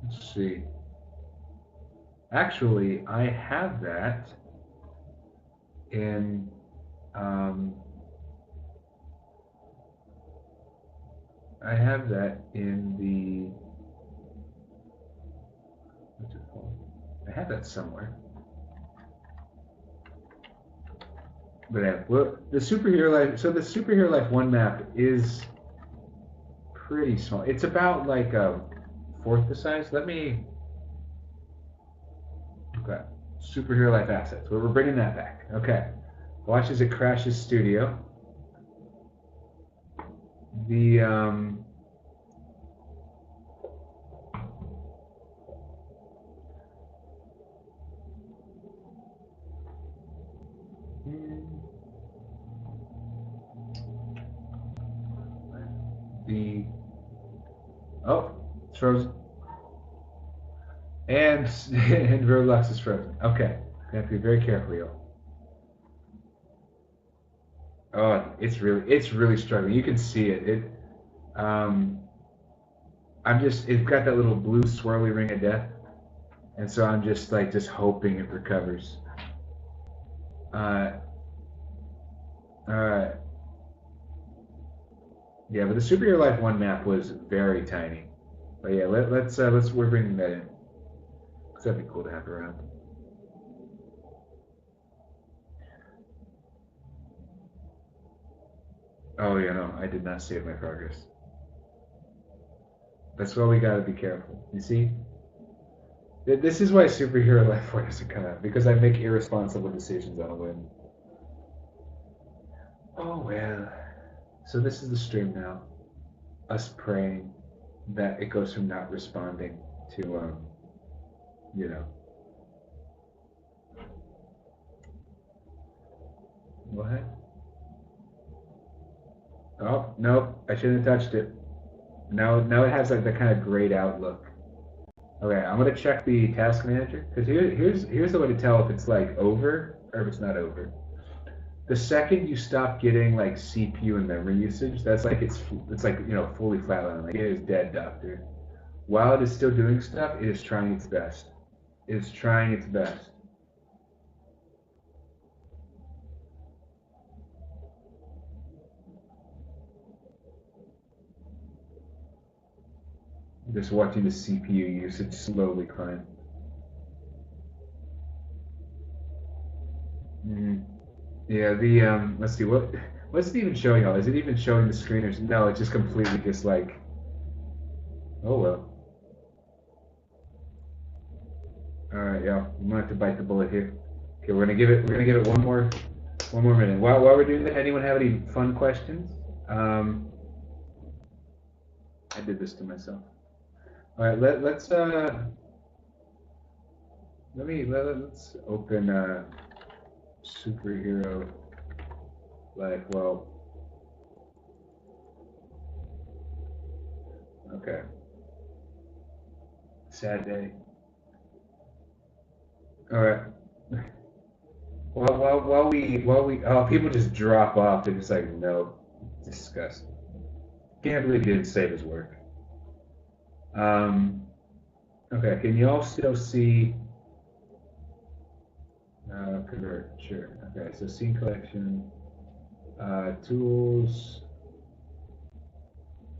let's see. Actually, I have that in, the, what's it called? I have that somewhere. But yeah, well, the Superhero Life. So the Superhero Life 1 map is pretty small. It's about like a fourth the size. Let me. Okay, Superhero Life assets. We're bringing that back. Okay, watch as it crashes Studio. The oh, it's frozen. And Roblox is frozen. Okay, you have to be very careful, y'all. Oh, it's really struggling. You can see it. It's got that little blue swirly ring of death, and so I'm just hoping it recovers. Alright. Yeah, but the Superhero Life 1 map was very tiny. But yeah, we're bringing that in. Cause that'd be cool to have around. Oh yeah, no, I did not save my progress. That's why we gotta be careful. You see? This is why Superhero Life 4 doesn't come out, because I make irresponsible decisions on a whim. Oh well. So this is the stream now. Us praying that it goes from not responding to, you know. What? Oh, nope, I shouldn't have touched it. Now it has like the kind of grayed out look. Okay, I'm gonna check the task manager, because here's the way to tell if it's like over or if it's not over. The second you stop getting like CPU and memory usage, that's like it's like, you know, fully flatlined. Like it is dead, doctor. While it is still doing stuff, it is trying its best. It is trying its best. Just watching the CPU usage slowly climb. Yeah, let's see, what's it even showing y'all? Is it even showing the screen, or no? It's just completely just like, oh well. All right, y'all. I'm gonna have to bite the bullet here. Okay, we're gonna give it one more minute. While we're doing that, anyone have any fun questions? I did this to myself. All right, let's open Superhero Life. Well, okay. Sad day. All right. While we people just drop off. They're just like, no, disgusting. Can't believe he didn't save his work. Okay, can you all still see? Convert, sure. Okay, so scene collection, tools,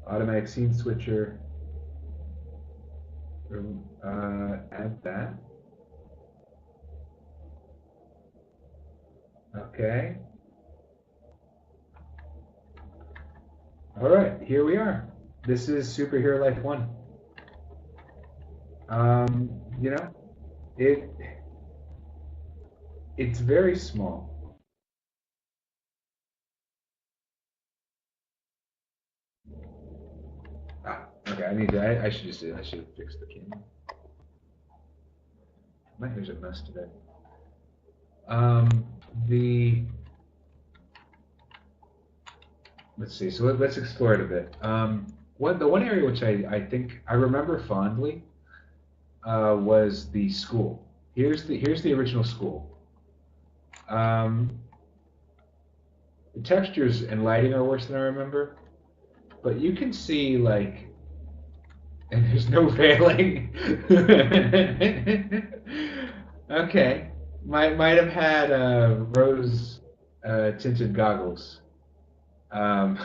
automatic scene switcher. Add that. Okay. All right, here we are. This is Superhero Life 1. You know, it's very small. Okay, I should just do. I should fix the camera. My hair's a mess today. Let's see. So let's explore it a bit. The one area which I think I remember fondly was the school. Here's the original school. The textures and lighting are worse than I remember, but you can see like, and there's no railing. Okay, might have had rose tinted goggles. Yeah,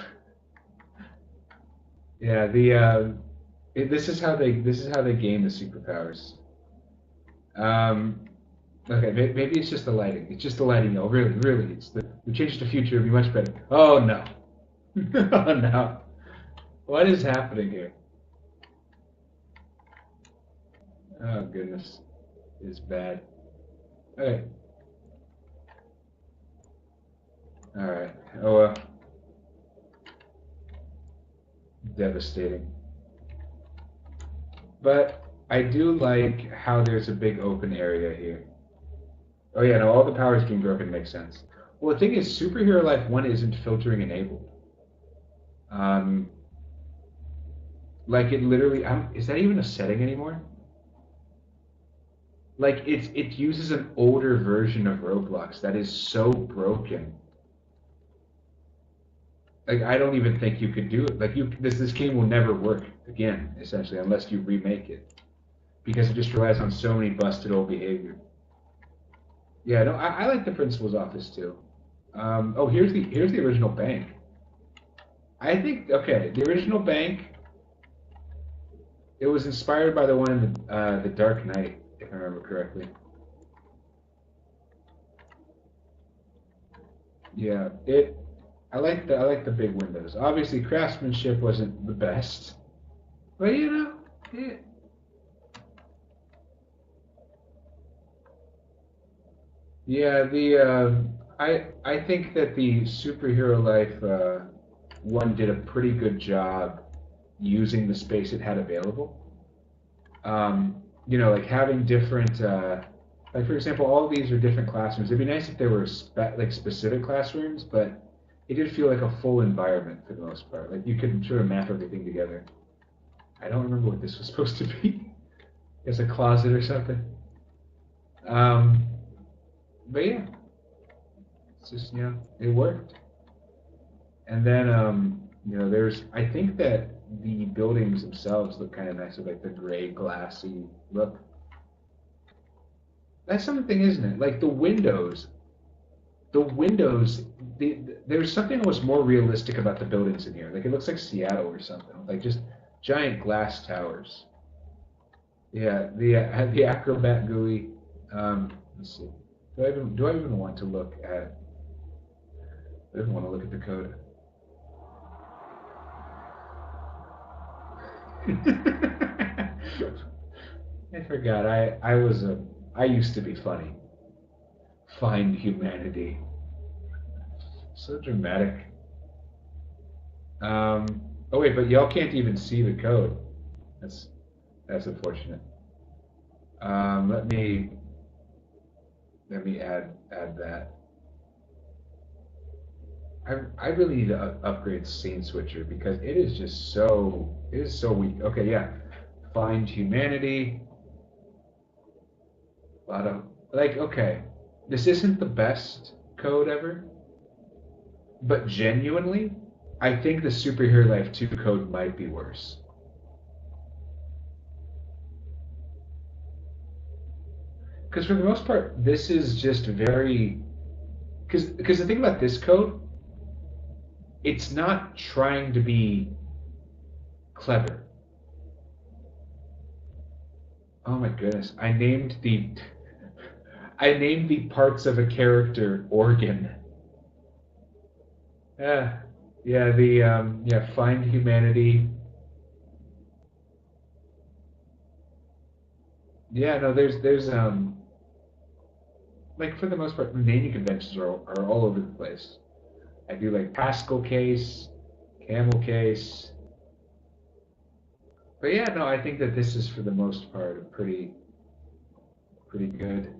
this is how they gain the superpowers. Okay, maybe it's just the lighting. It's just the lighting. No, really, it's the change to future would be much better. Oh no, oh no, what is happening here? Oh goodness, it's bad. Okay. All right. Oh well. Devastating. But I do like how there's a big open area here. Oh yeah, no, all the powers being broken makes sense. Well, the thing is, Superhero Life 1 isn't filtering enabled. Like it literally, is that even a setting anymore? Like it uses an older version of Roblox that is so broken. Like, I don't even think you could do it. Like, this game will never work again, essentially, unless you remake it, because it just relies on so many busted old behavior. Yeah, no, I like the principal's office too. Oh, here's the original bank. I think, okay, the original bank. It was inspired by the one in the Dark Knight, if I remember correctly. Yeah, I like the big windows. Obviously, craftsmanship wasn't the best, but you know, yeah. I think that the superhero life one did a pretty good job using the space it had available. You know, like having different, like for example, all of these are different classrooms. It'd be nice if there were like specific classrooms, but it did feel like a full environment for the most part. Like you could sort of map everything together. I don't remember what this was supposed to be. It's a closet or something. Um, but yeah, it's just, you know, it worked. And then, you know, I think that the buildings themselves look kind of nice with like the gray glassy look. That's something, isn't it? Like the windows, there's something that was more realistic about the buildings in here. Like it looks like Seattle or something, like just giant glass towers. Yeah, the Acrobat GUI. Let's see. Do I even want to look at? I don't want to look at the code. I forgot. I used to be funny. Find humanity. So dramatic. Oh wait, but y'all can't even see the code. That's that's unfortunate. Um, let me let me add that. I really need to upgrade Scene Switcher because it is so weak. Okay, yeah. Find humanity. A lot of like okay, this isn't the best code ever, but genuinely, I think the Superhero Life 2 code might be worse. Because for the most part, this is just very because the thing about this code, it's not trying to be clever. Oh my goodness, I named the parts of a character organ. Yeah, yeah, the yeah, find humanity. Yeah, no, there's like for the most part, naming conventions are all over the place. I do like Pascal case, camel case. But yeah, no, I think that this is for the most part a pretty good.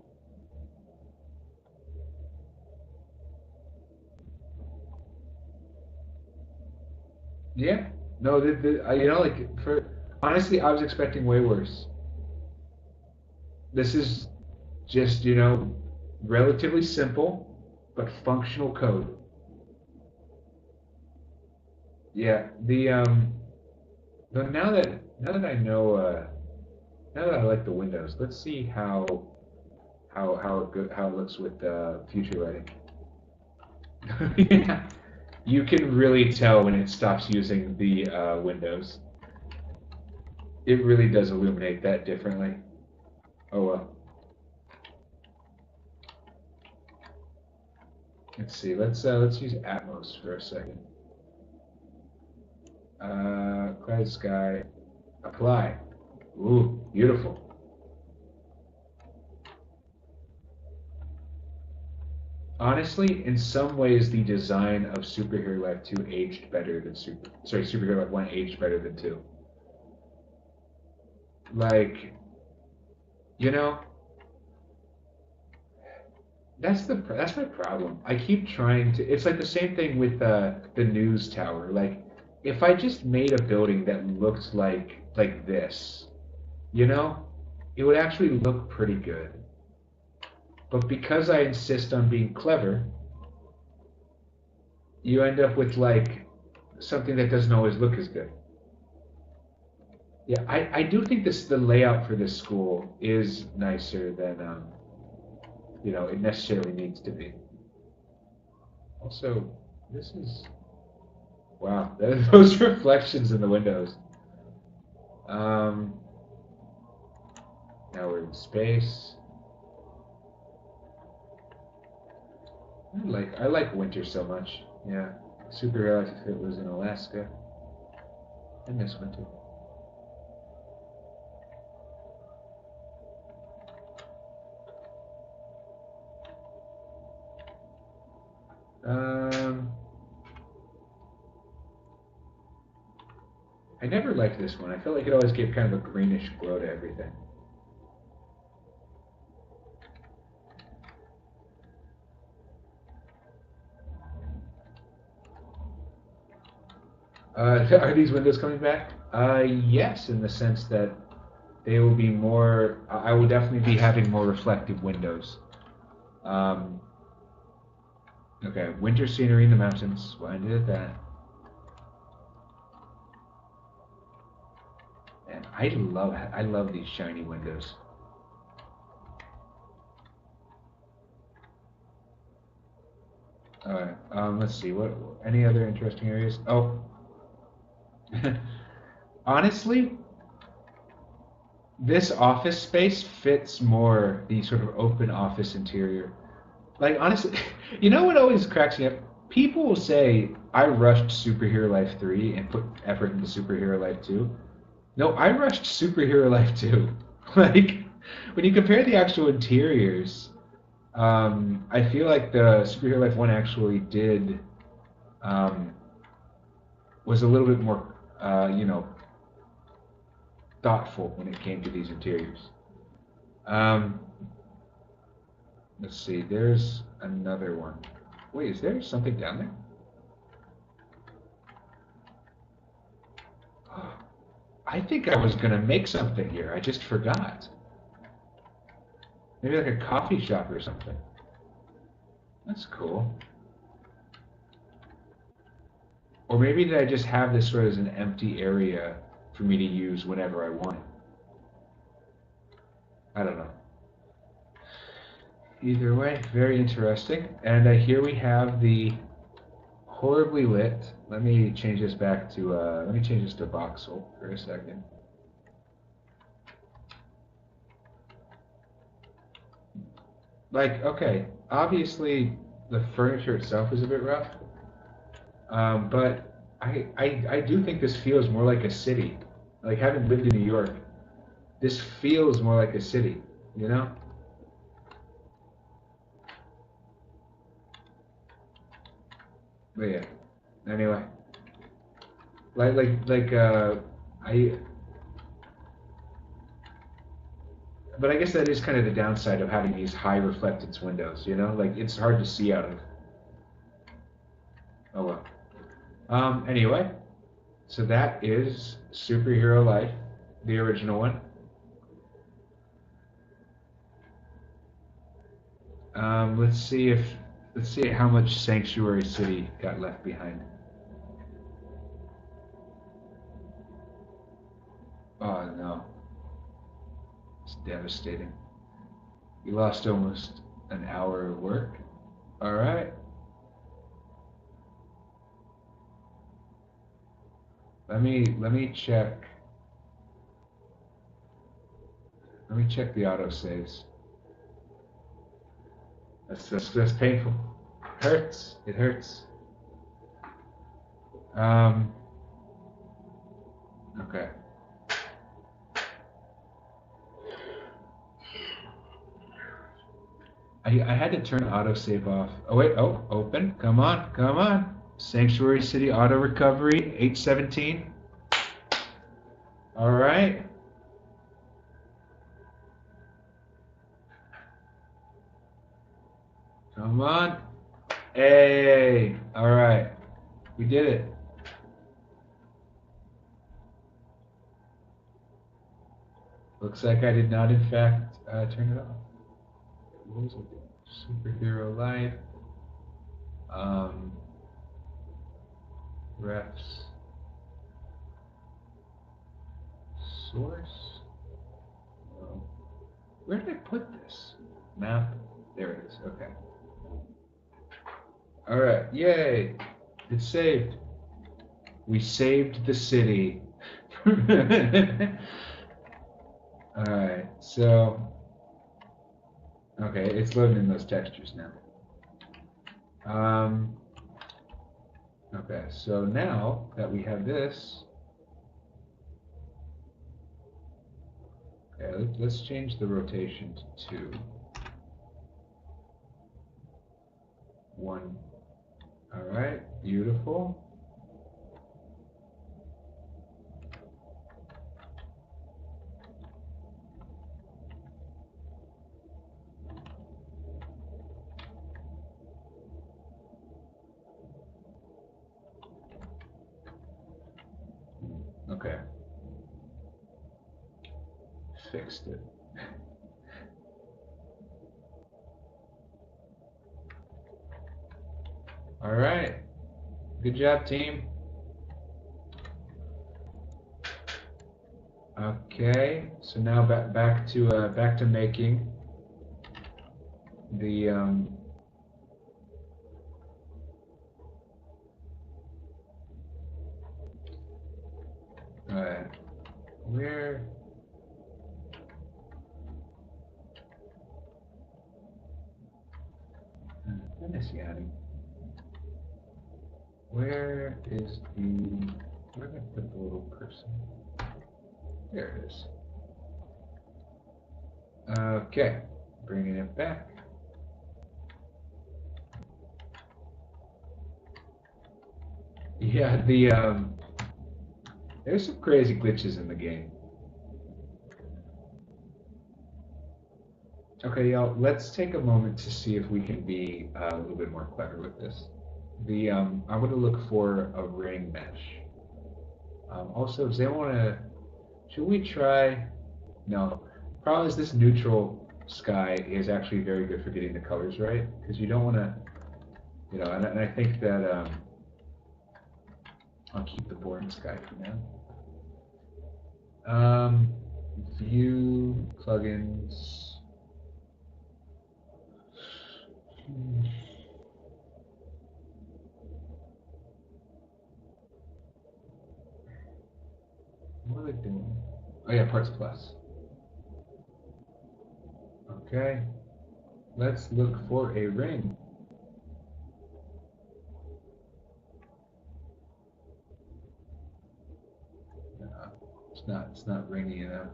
Yeah, no, you know, like for honestly, I was expecting way worse. This is just, you know, relatively simple but functional code. Yeah, but now that I know now that I like the windows, let's see how it looks with future lighting. Yeah, you can really tell when it stops using the windows. It really does illuminate that differently. Oh well. Let's see. Let's use Atmos for a second. Cloud sky. Apply. Ooh, beautiful. Honestly, in some ways, the design of Superhero Life 2 aged better than Superhero Life 1 aged better than 2. Like, you know, that's my problem. I keep trying to. It's like the same thing with the news tower. Like, if I just made a building that looked like this, you know, it would actually look pretty good. But because I insist on being clever, you end up with like something that doesn't always look as good. Yeah, I do think the layout for this school is nicer than it necessarily needs to be. Also, this is wow, those reflections in the windows. Now we're in space. I like winter so much. Yeah, super realized if it was in Alaska. I miss winter. I never liked this one. I felt like it always gave kind of a greenish glow to everything. Are these windows coming back? Yes, in the sense that they will be more. I will definitely be having more reflective windows. Okay, winter scenery in the mountains. Why did that? And I love these shiny windows. All right. Let's see. What? Any other interesting areas? Oh. Honestly, this office space fits more the sort of open office interior. Like honestly, you know what always cracks me up? People will say I rushed Superhero Life 3 and put effort into Superhero Life 2. No, I rushed Superhero Life 2. Like when you compare the actual interiors, I feel like the Superhero Life 1 actually did um, was a little bit more thoughtful when it came to these interiors. Um, let's see, there's another one. Wait, is there something down there? I think I was gonna make something here. I just forgot. Maybe like a coffee shop or something. That's cool. Or maybe did I just have this sort of as an empty area for me to use whenever I want? I don't know. Either way, very interesting. And here we have the horribly lit. Let me change this back to voxel for a second. Like, okay, obviously the furniture itself is a bit rough, but I do think this feels more like a city. Like having lived in New York, this feels more like a city, you know? But yeah. Anyway, I. But I guess that is kind of the downside of having these high reflectance windows, you know? Like it's hard to see out of. Oh well. Anyway, so that is Superhero Life, the original one. Let's see how much Sanctuary City got left behind. Oh no, it's devastating. We lost almost an hour of work. All right. Let me check. Let me check the autosaves. That's painful. It hurts. It hurts. Okay. I had to turn autosave off. Oh wait, oh, open. Come on, come on. Sanctuary City auto recovery, 817. All right. Come on. Hey. All right. We did it. Looks like I did not, in fact, turn it off. What was it? Superhero Life. Um, refs source. Oh. Where did I put this? Map. There it is. Okay. All right. Yay! It's saved. We saved the city. All right. So. Okay, it's loading in those textures now. Okay, so now that we have this, okay, let's change the rotation to 2. 1. All right, beautiful. Okay. Fixed it. All right. Good job, team. Okay. So now back to making the all right. Where? Goodness, Yanni. Where is the? Where did I put the little person? There it is. Okay, bringing it back. Yeah, there's some crazy glitches in the game. Okay, y'all, let's take a moment to see if we can be a little bit more clever with this. I'm going to look for a ring mesh. Also, does anyone want to? Should we try? No. Problem is, this neutral sky is actually very good for getting the colors right, because you don't want to, you know. And I think that I'll keep the boring sky for now. View plugins. What are they doing? Oh yeah, Parts Plus. Okay. Let's look for a ring. No, it's not ringy enough.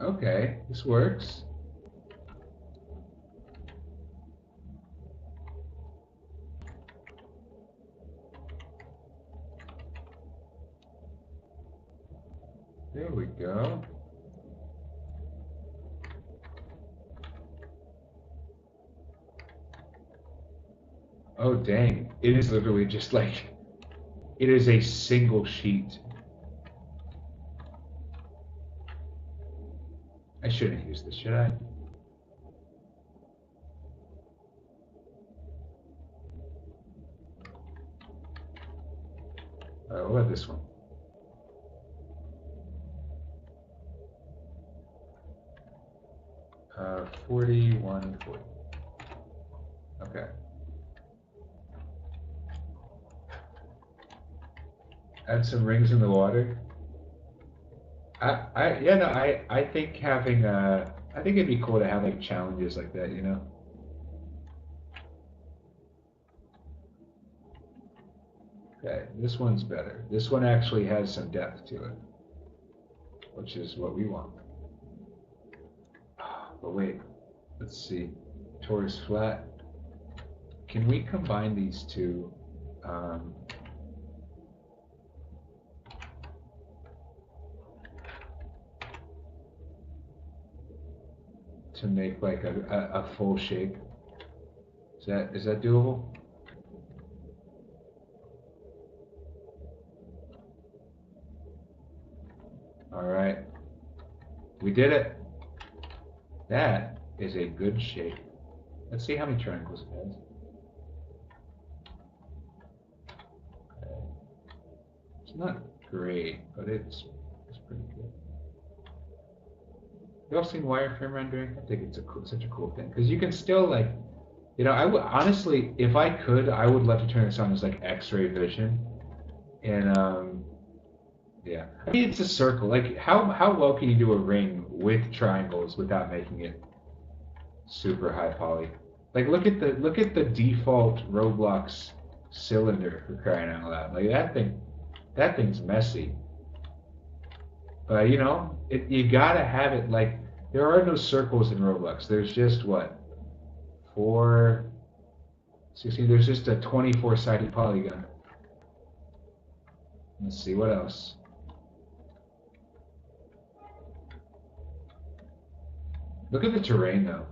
Okay, this works. There we go. Oh dang, it is literally just like, it is a single sheet. I shouldn't use this, should I? What about this one? Uh, 4140. Okay. Add some rings in the water. I think having I think it'd be cool to have like challenges like that, you know. Okay, this one's better. This one actually has some depth to it, which is what we want. But wait, let's see. Torus flat. Can we combine these two? To make like a full shape. Is that doable? All right, we did it. That is a good shape. Let's see how many triangles it has. not great, but it's pretty good. You all seen wireframe rendering? I think it's such a cool thing because you can still like, you know, I would honestly, if I could, I would love to turn this on as like X-ray vision, and yeah, I mean it's a circle. Like how well can you do a ring with triangles without making it super high poly? Like look at the default Roblox cylinder, for crying out loud. Like that thing's messy. But you know, you gotta have it like there are no circles in Roblox. There's just what 16. There's just a 24-sided polygon. Let's see what else. Look at the terrain though.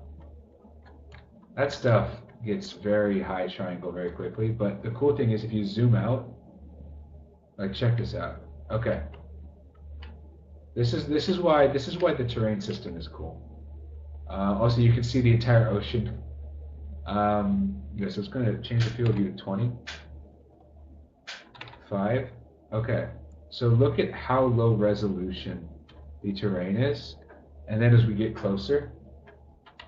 That stuff gets very high triangle very quickly. But the cool thing is if you zoom out, like check this out. Okay. This is why the terrain system is cool. Also, you can see the entire ocean. Yeah, so it's going to change the field of view to 20. 5. Okay. So look at how low resolution the terrain is, and then as we get closer.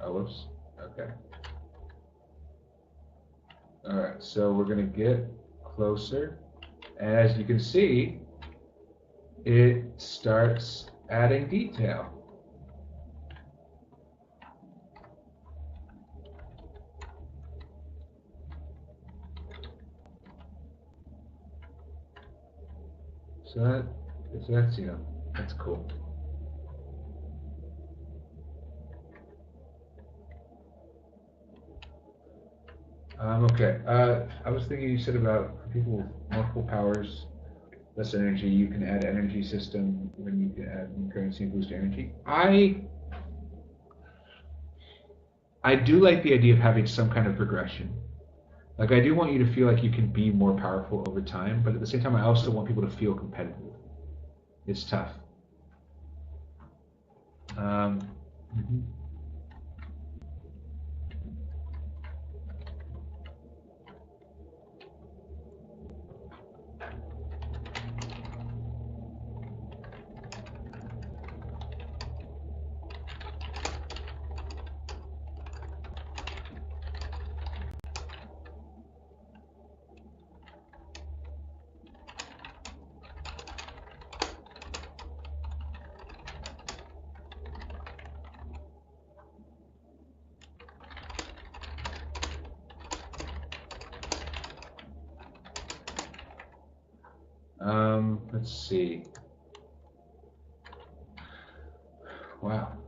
Oh, whoops. Okay. All right. So we're going to get closer, and as you can see, it starts adding detail. So that's you know, that's cool. Okay. I was thinking you said about for people with multiple powers, less energy, you can add energy system when you can add currency and boost energy. I do like the idea of having some kind of progression. Like I do want you to feel like you can be more powerful over time, but at the same time I also want people to feel competitive. It's tough. Mhm. Let's see. Wow.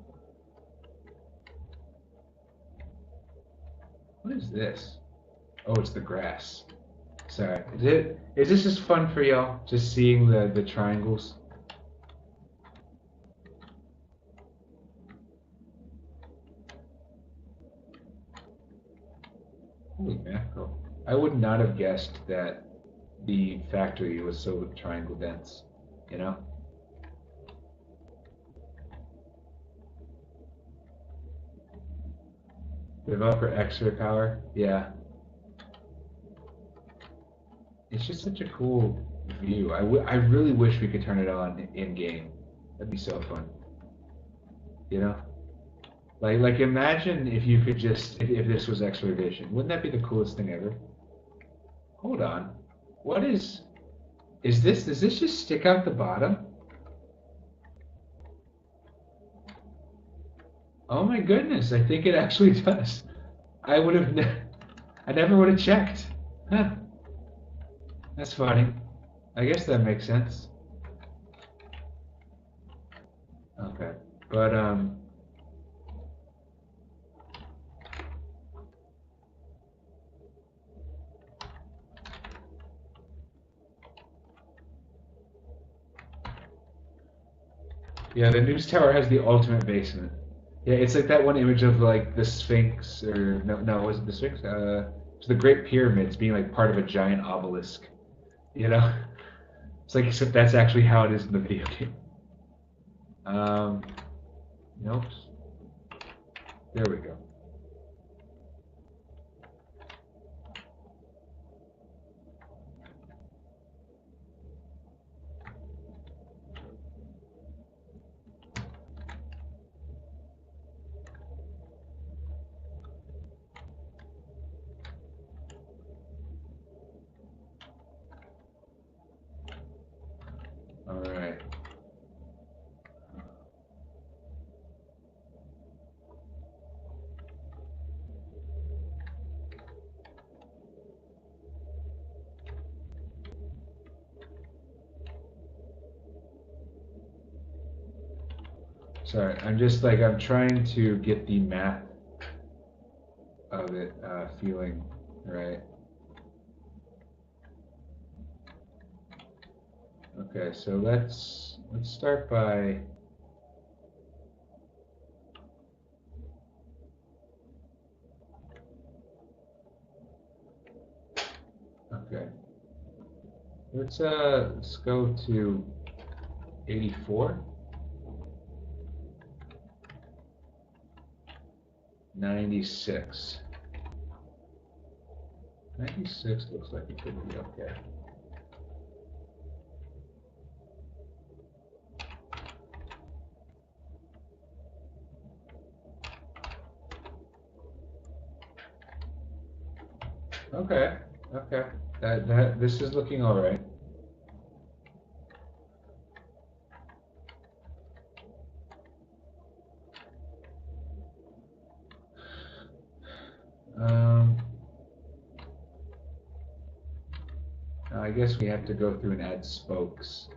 What is this? Oh, it's the grass. Sorry. Is this just fun for y'all? Just seeing the triangles? Holy mackerel. I would not have guessed that the factory was so triangle dense, you know? Developer X-ray power, yeah. It's just such a cool view. I really wish we could turn it on in game. That'd be so fun. You know? Like imagine if you could just if this was X-ray vision. Wouldn't that be the coolest thing ever? Hold on. What is this? Does this just stick out the bottom? Oh my goodness, I think it actually does. I would have I never would have checked. Huh. That's funny. I guess that makes sense. Okay. But yeah, the news tower has the ultimate basement. Yeah, it's like that one image of like the Sphinx, or no, was it the Sphinx? It's the Great Pyramids being like part of a giant obelisk. You know, it's like except that's actually how it is in the video game. Nope. There we go. Sorry, I'm just like, I'm trying to get the math of it feeling right. Okay, so let's start by okay. Let's go to 84. 96. 96 looks like it could be okay. Okay, okay. This is looking all right. I guess we have to go through and add spokes.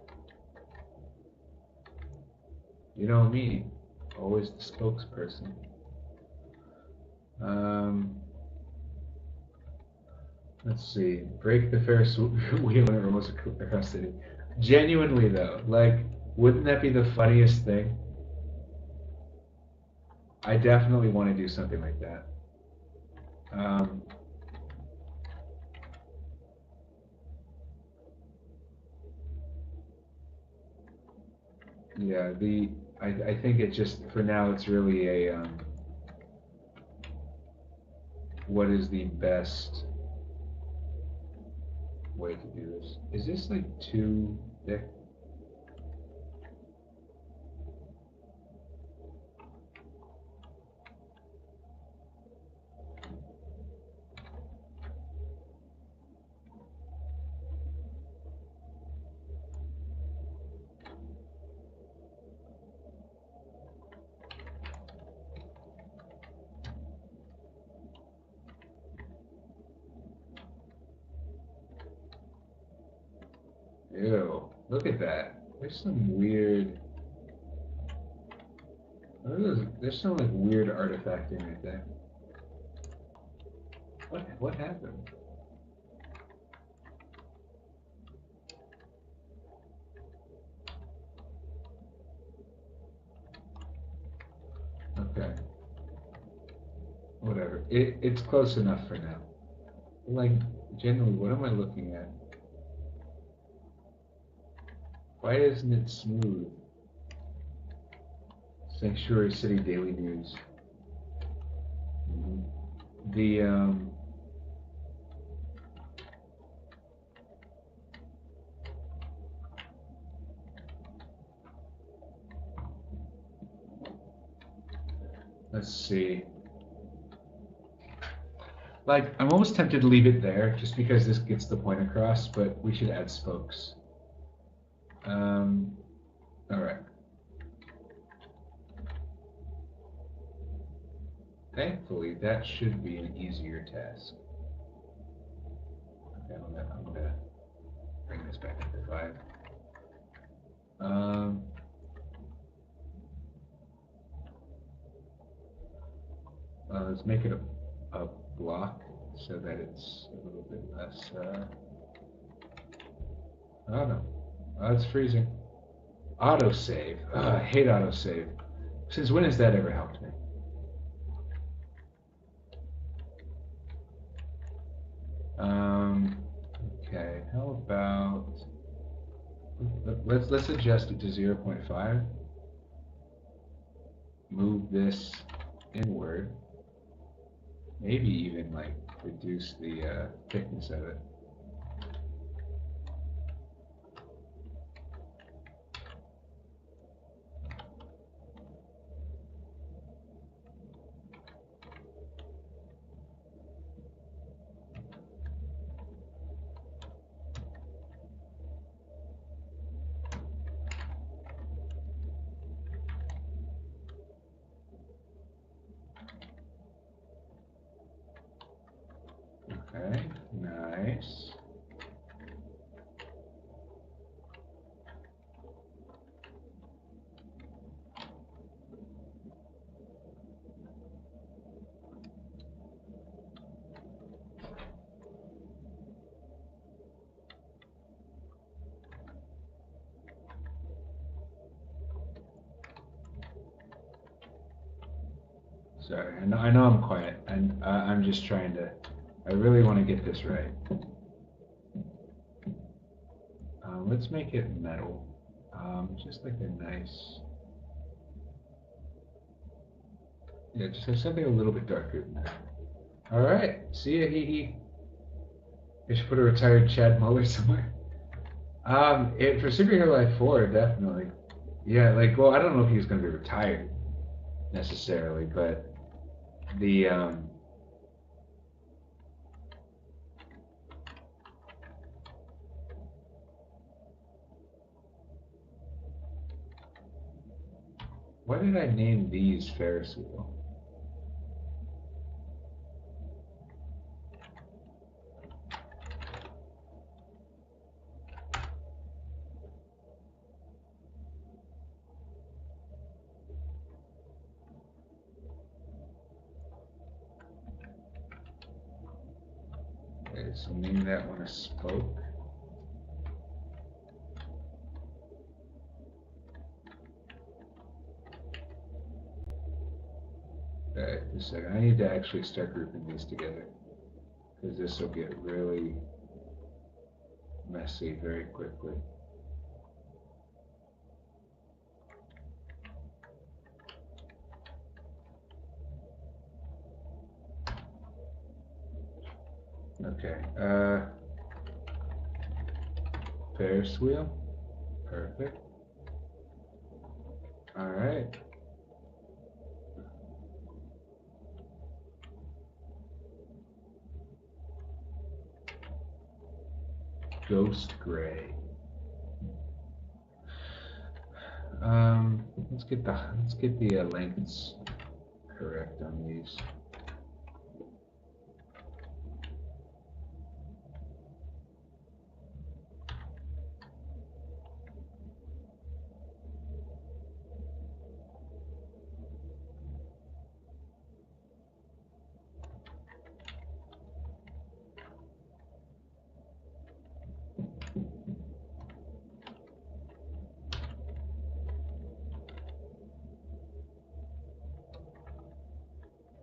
You know me, always the spokesperson. Let's see. Break the Ferris wheel and it rolls across the city. Genuinely though, like, wouldn't that be the funniest thing? I definitely want to do something like that. Yeah, I think it just, for now, it's really a what is the best way to do this? Is this like too thick? Ew, look at that. There's some weird. There's some like weird artifacting right there. What happened? Okay. Whatever. It's close enough for now. Like, generally, what am I looking at? Why isn't it smooth? Sanctuary City Daily News. The let's see. Like, I'm almost tempted to leave it there just because this gets the point across, but we should add spokes. All right. Thankfully, that should be an easier task. Okay, I'm gonna bring this back up to 5. Let's make it a block so that it's a little bit less. Oh no, it's freezing. Autosave. I hate autosave. Since when has that ever helped me? Okay, how about let's adjust it to 0.5. Move this inward. Maybe even like reduce the thickness of it. Okay, nice. Sorry, I know I'm quiet, and I'm just trying to. I really want to get this right. Let's make it metal, just like a nice. Yeah, just have something a little bit darker than that. All right, see ya, hee hee. I should put a retired Chad Muller somewhere. For Superhero Life 4, definitely. Yeah, like, well, I don't know if he was going to be retired necessarily, but the why did I name these Ferris wheel? Okay, so name that one a spoke. Okay, just a second. I need to actually start grouping these together because this will get really messy very quickly. Okay, Ferris wheel, perfect. All right. Ghost gray. Let's get the lengths correct on these.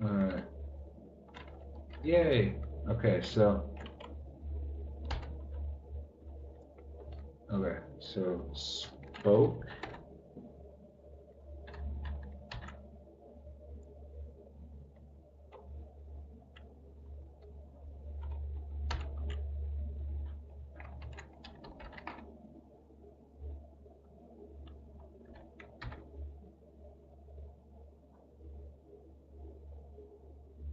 Alright. Yay! Okay, so spoke.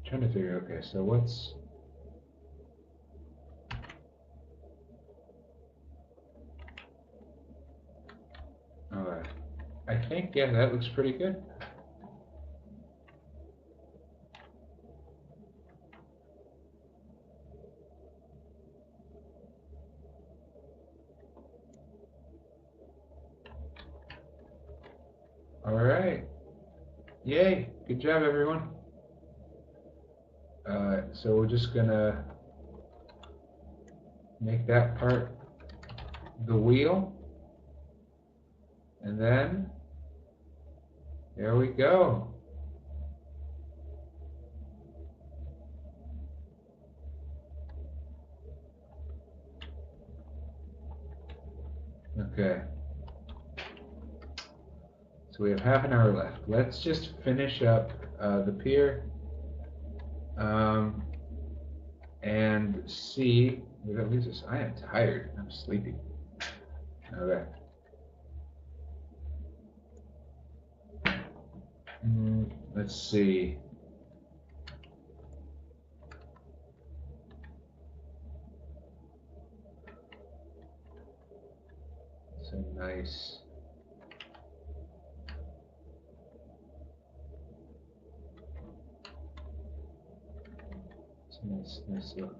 Trying to figure, okay, so what's alright. I think, yeah, that looks pretty good. Alright. Yay! Good job, everyone. So we're just gonna make that part the wheel. And then, there we go. Okay. So we have half an hour left. Let's just finish up the pier and see where that leaves us. I am tired. I'm sleepy. Okay. Let's see. So nice. Nice look.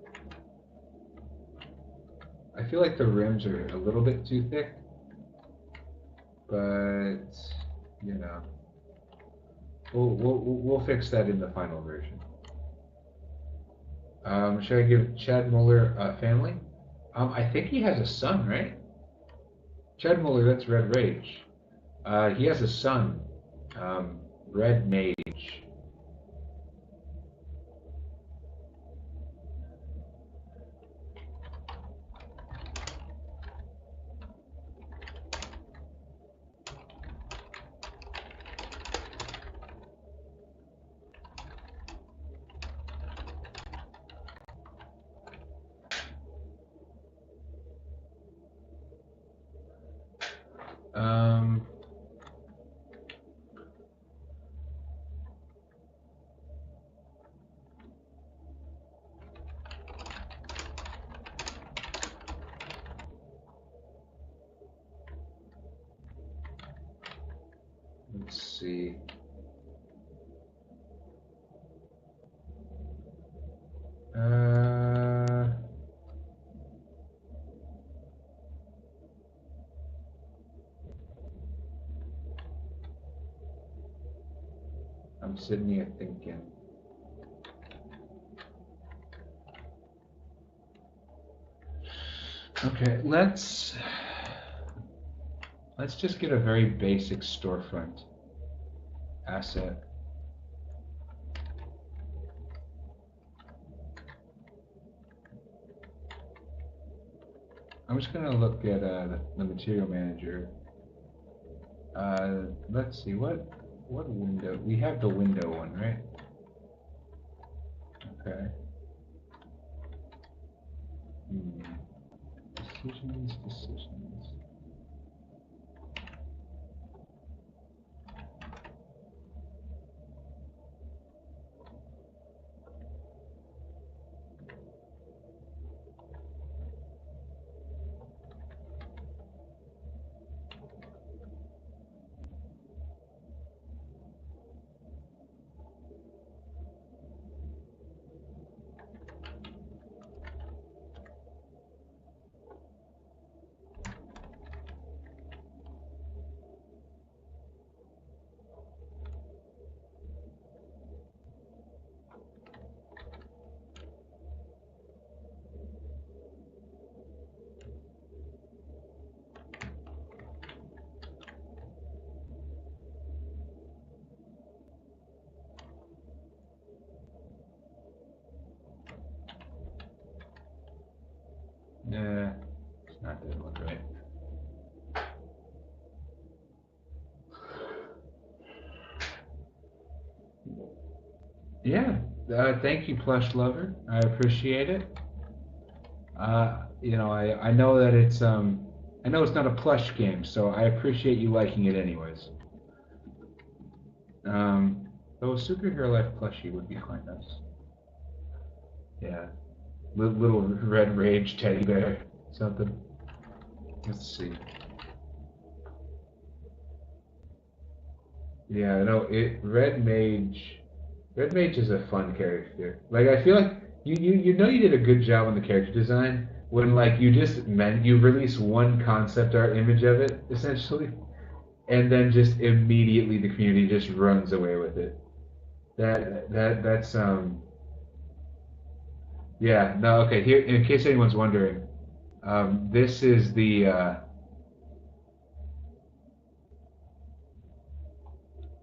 I feel like the rims are a little bit too thick, but you know, we'll fix that in the final version. Should I give Chad Muller a family? I think he has a son, right? Chad Muller, that's Red Rage. He has a son, Red Mage. Let's see. I'm sitting here thinking. Okay, let's just get a very basic storefront asset. I'm just gonna look at the material manager. Let's see what window we have, the window one, right? Okay. Decisions. Nah, it's not that one, right? Yeah, thank you, Plush Lover. I appreciate it. You know, I know that it's I know it's not a plush game, so I appreciate you liking it anyways. Though a superhero life plushie would be quite nice. Yeah, little red rage teddy bear, something. Let's see. Yeah, no, Red Mage. Red Mage is a fun character. Like I feel like you know you did a good job on the character design when like you release one concept art image of it essentially, and then just immediately the community just runs away with it. That's yeah, no, okay, here in case anyone's wondering, this is the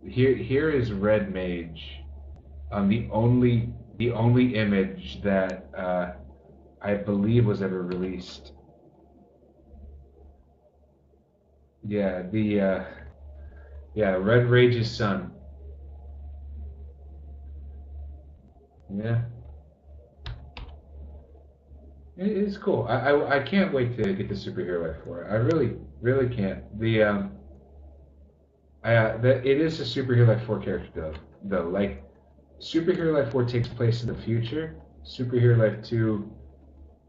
here is Red Mage. The only image that I believe was ever released. Yeah, Red Rage's son. Yeah, it's cool. I can't wait to get the superhero life for it. I really can't. It is a superhero life 4 character though. Like superhero life 4 takes place in the future. Superhero life 2.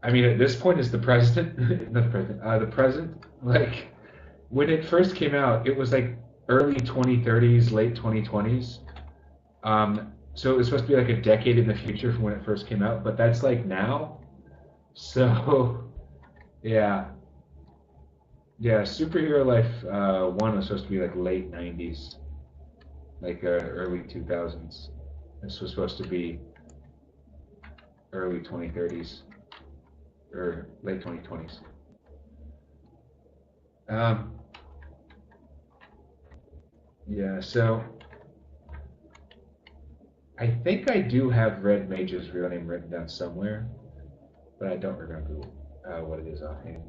I mean, at this point, is the present, not the present, the present. Like when it first came out, it was like early 2030s, late 2020s. So it was supposed to be like a decade in the future from when it first came out, but that's like now. So yeah, yeah. Superhero Life 1 was supposed to be like late 90s, like early 2000s. This was supposed to be early 2030s or late 2020s. Um, yeah, so I think I do have Red Mage's real name written down somewhere, but I don't remember what it is offhand.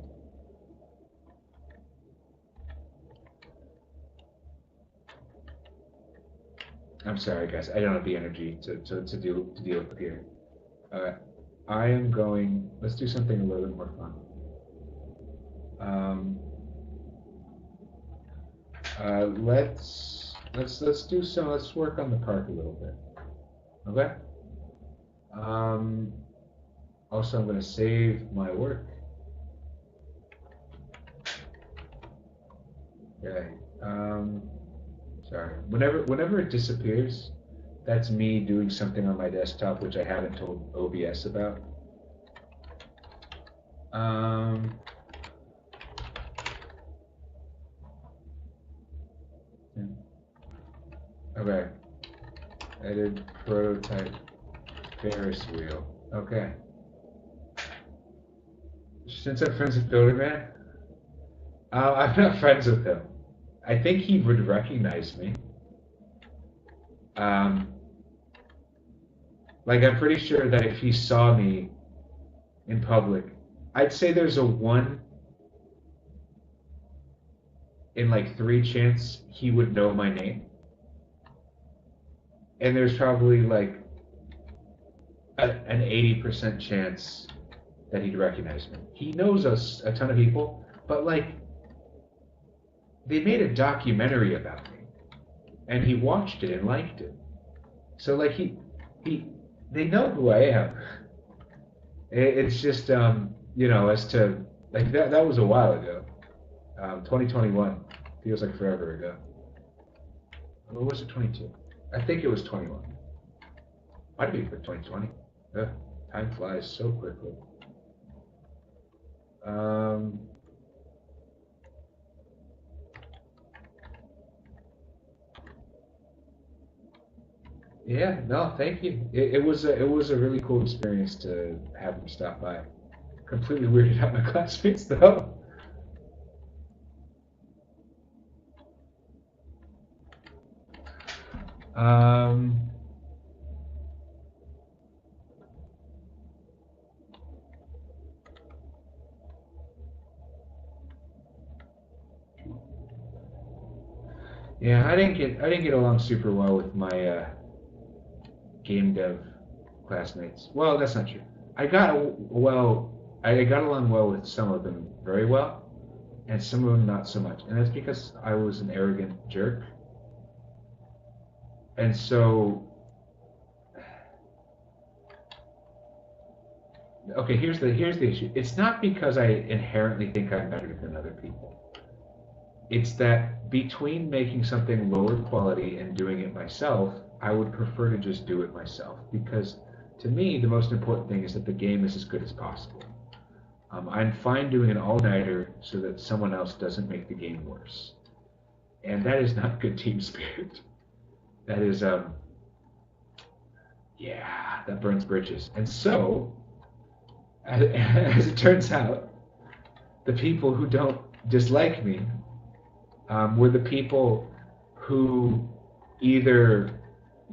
I'm sorry, guys. I don't have the energy to deal with it here. I am going. Let's do something a little bit more fun. Let's do some. Let's work on the park a little bit. Okay. Also, I'm going to save my work. Okay. Sorry. Whenever it disappears, that's me doing something on my desktop which I haven't told OBS about. Okay. Edit prototype Ferris wheel. Okay. Since I'm friends with Builderman, I'm not friends with him. I think he would recognize me. Like, I'm pretty sure that if he saw me in public, I'd say there's a 1 in like 3 chance he would know my name. And there's probably like an 80% chance that he'd recognize me. He knows a ton of people, but like, they made a documentary about me, and he watched it and liked it. So like they know who I am. It's just you know, as to like that was a while ago. 2021 feels like forever ago. Or was it 22? I think it was 21. Might be for 2020. Time flies so quickly. Yeah, no, thank you. It was a really cool experience to have him stop by. Completely weirded out my classmates though. Um, yeah, I didn't get along super well with my game dev classmates. Well, that's not true. I got I got along well with some of them very well, and some of them not so much. And that's because I was an arrogant jerk. And so, okay, here's the issue. It's not because I inherently think I'm better than other people. It's that between making something lower quality and doing it myself, I would prefer to just do it myself, because to me, the most important thing is that the game is as good as possible. I'm fine doing an all-nighter so that someone else doesn't make the game worse. And that is not good team spirit. That is, yeah, that burns bridges. And so, as it turns out, the people who don't dislike me were the people who either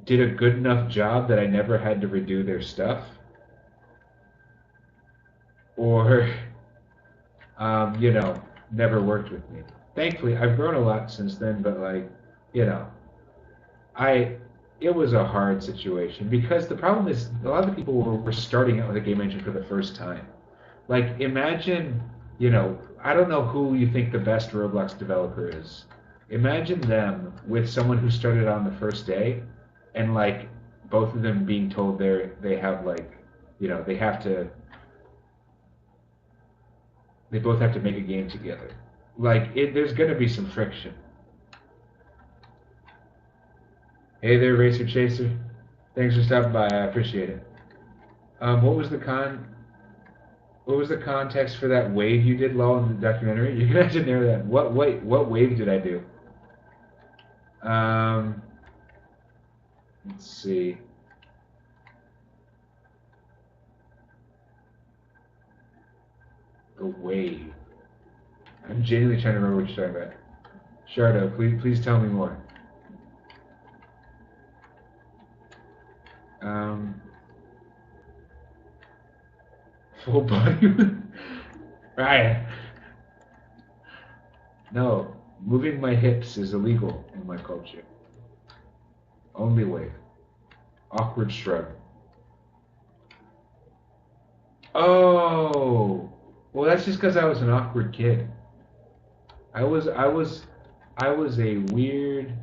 did a good enough job that I never had to redo their stuff, or you know, never worked with me. Thankfully, I've grown a lot since then, but like, you know, it was a hard situation because the problem is a lot of the people were starting out with a game engine for the first time. Like, imagine, you know, I don't know who you think the best Roblox developer is. Imagine them with someone who started on the first day, and like both of them being told they have like, you know, they both have to make a game together. Like, there's gonna be some friction. Hey there, Racer Chaser. Thanks for stopping by. I appreciate it. What was the context for that wave you did, Lol, in the documentary? You're gonna have to narrow that. What wave did I do? Let's see. The wave. I'm genuinely trying to remember what you're talking about. Shardo, please tell me more. Full body. Right. No, moving my hips is illegal in my culture. Only wave. Awkward shrug. Oh, well, that's just because I was an awkward kid. I was a weird,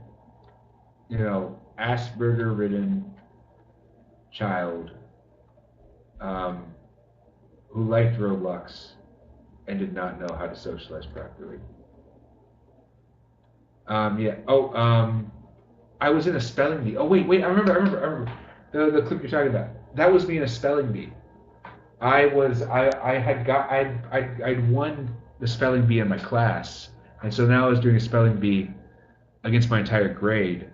you know, Asperger-ridden child who liked Roblox and did not know how to socialize properly. Yeah. Oh, I was in a spelling bee. Oh wait, I remember. The clip you're talking about. That was me in a spelling bee. I'd won the spelling bee in my class, and so now I was doing a spelling bee against my entire grade,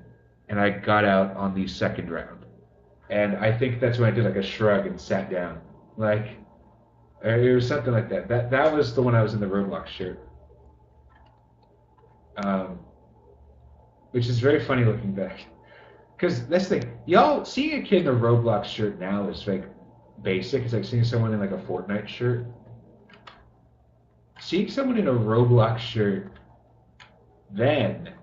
and I got out on the second round. And I think that's when I did like a shrug and sat down. Like it was something like that. That was the one I was in the Roblox shirt. Which is very funny looking back. Because that's the thing, y'all seeing a kid in a Roblox shirt now is like basic. It's like seeing someone in like a Fortnite shirt. Seeing someone in a Roblox shirt then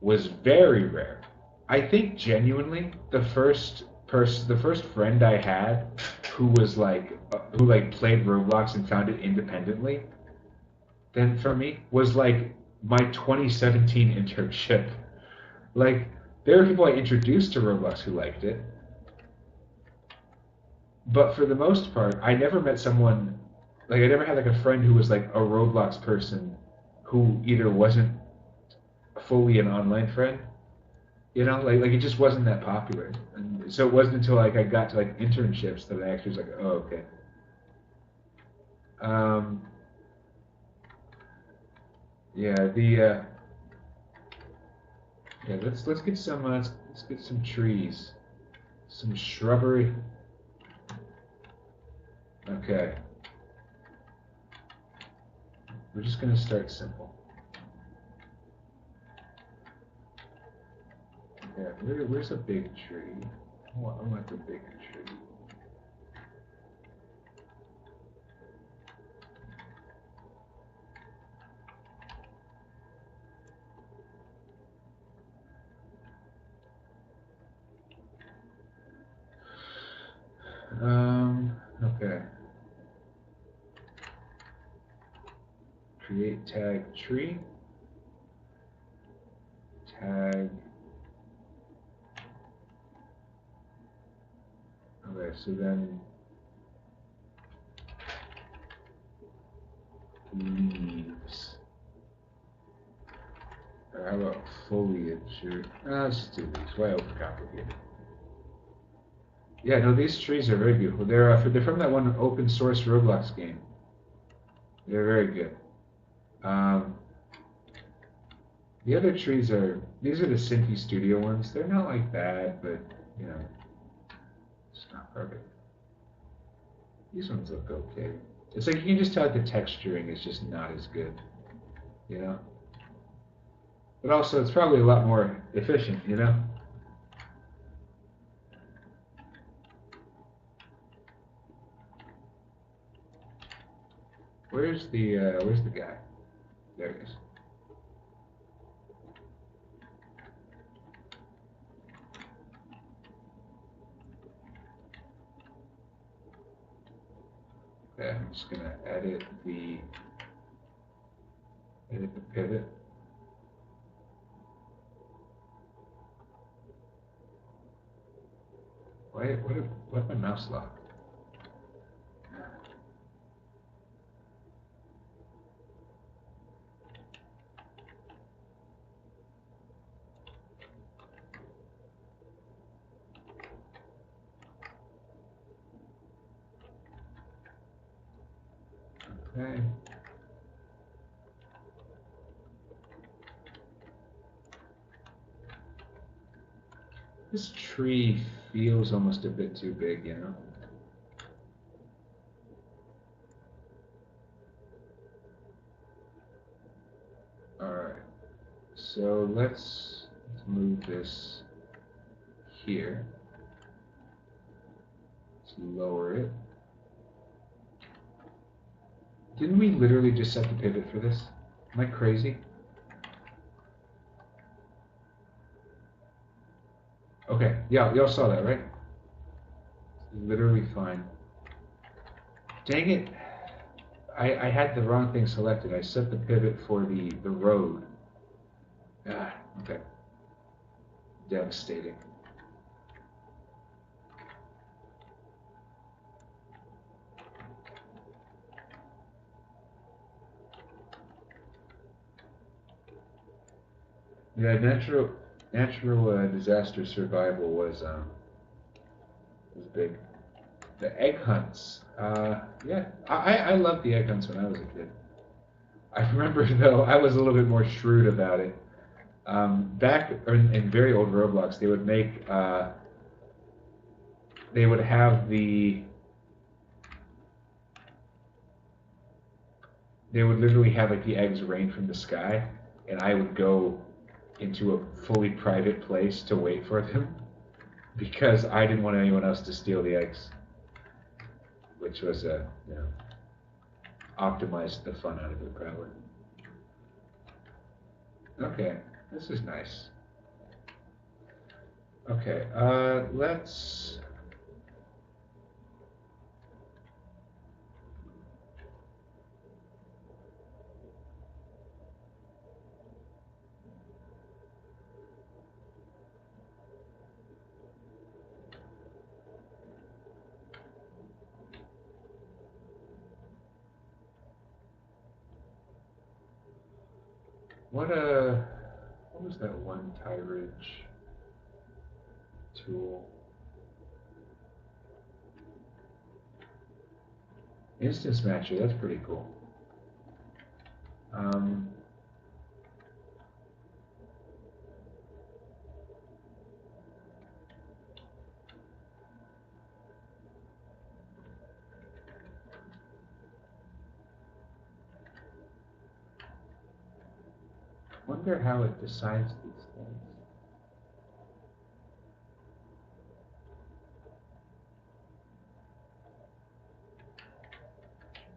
was very rare. I think genuinely the first friend I had who was like who like played Roblox and found it independently, then for me was like my 2017 internship. Like there were people I introduced to Roblox who liked it, but for the most part, I never met someone like I never had like a friend who was like a Roblox person who either wasn't fully an online friend, you know, like it just wasn't that popular. And so it wasn't until like I got to like internships that I actually was like, oh okay. Um, yeah, yeah. Let's get some let's get some trees, some shrubbery. Okay, we're just gonna start simple. Yeah, where's a big tree? I want the big tree. Okay. Create tag tree. Tag. Okay, so then leaves. Or how about foliage? Or, let's just do these. Why overcomplicate it? Yeah, no, these trees are very beautiful. They're from that one open source Roblox game. They're very good. The other trees these are the Synthi Studio ones. They're not like bad, but you know, it's not perfect. These ones look okay. It's like you can just tell that the texturing is just not as good, you know? But also it's probably a lot more efficient, you know? Where's the guy? There he is. Okay, I'm just gonna edit the pivot. Why my mouse locked? Okay. This tree feels almost a bit too big, you know? Alright, so let's move this here. Let's lower it. Didn't we literally just set the pivot for this? Am I crazy? Okay, yeah, y'all saw that, right? Literally fine. Dang it. I had the wrong thing selected. I set the pivot for the road. Ah, okay. Devastating. Yeah, natural. natural disaster survival was big. The egg hunts. Yeah, I loved the egg hunts when I was a kid. I remember though I was a little bit more shrewd about it. Back in very old Roblox, they would make they would have they would literally have like the eggs rain from the sky, and I would go into a fully private place to wait for them because I didn't want anyone else to steal the eggs, which was you know, optimized the fun out of it probably. Okay, this is nice. Okay, let's. What was that one Tirage tool? Instance Matcher, that's pretty cool. Wonder how it decides these things.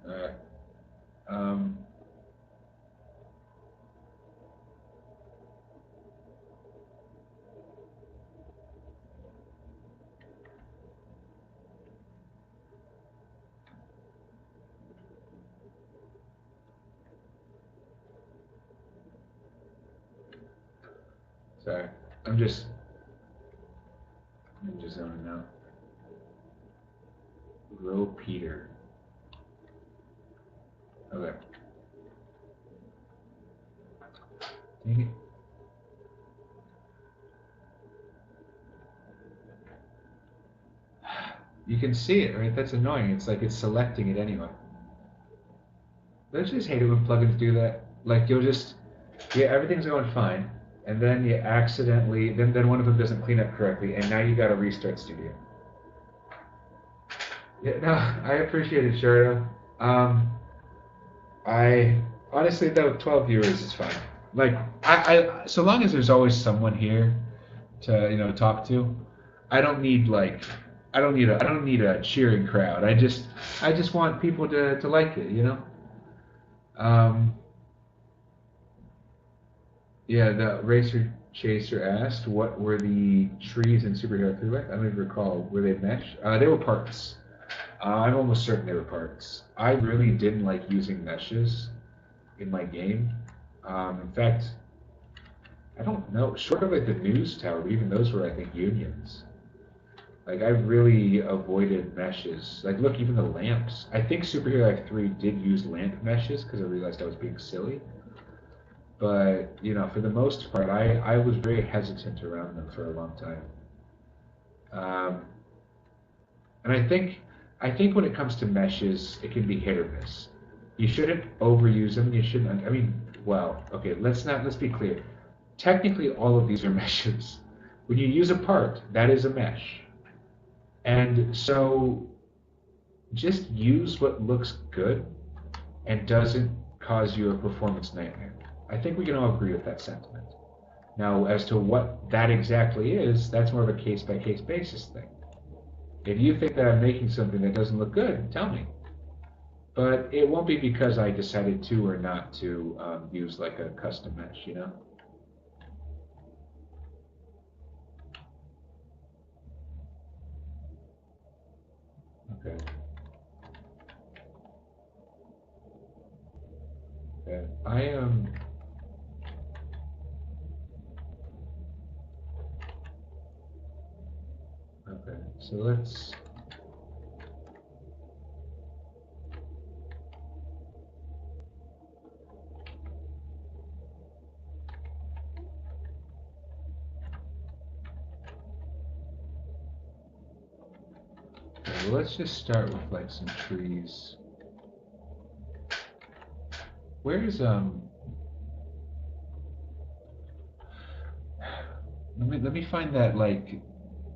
Alright. Sorry, I'm just zoning out. Row Peter. Okay. Dang it. You can see it, right? That's annoying. It's like it's selecting it anyway. Don't you just hate it when plugins do that? Like you'll just, yeah, everything's going fine, and then you accidentally, then one of them doesn't clean up correctly, and now you got to restart Studio. Yeah, no, I appreciate it, Sherda. I honestly though, 12 viewers is fine. Like so long as there's always someone here to talk to, I don't need like I don't need a cheering crowd. I just want people to like it. Um, yeah, the Racer Chaser asked, what were the trees in Superhero 3 like? I don't even recall. Were they mesh? They were parts. I'm almost certain they were parts. I really didn't like using meshes in my game. In fact, I don't know. Short of like the news tower, but even those were, I think, unions. Like I really avoided meshes. Like look, even the lamps. I think Superhero Life 3 did use lamp meshes because I realized I was being silly. But for the most part, I was very hesitant around them for a long time. And I think when it comes to meshes, it can be hit or miss. You shouldn't overuse them. You shouldn't. I mean, well, okay. Let's be clear. Technically, all of these are meshes. When you use a part, that is a mesh. And so just use what looks good and doesn't cause you a performance nightmare. I think we can all agree with that sentiment. Now, as to what that exactly is, that's more of a case-by-case basis thing. If you think that I'm making something that doesn't look good, tell me. But it won't be because I decided to or not to use like a custom mesh. Okay. Okay. I am. Okay. So let's. well, let's just start with like some trees. Where's let me find that, like,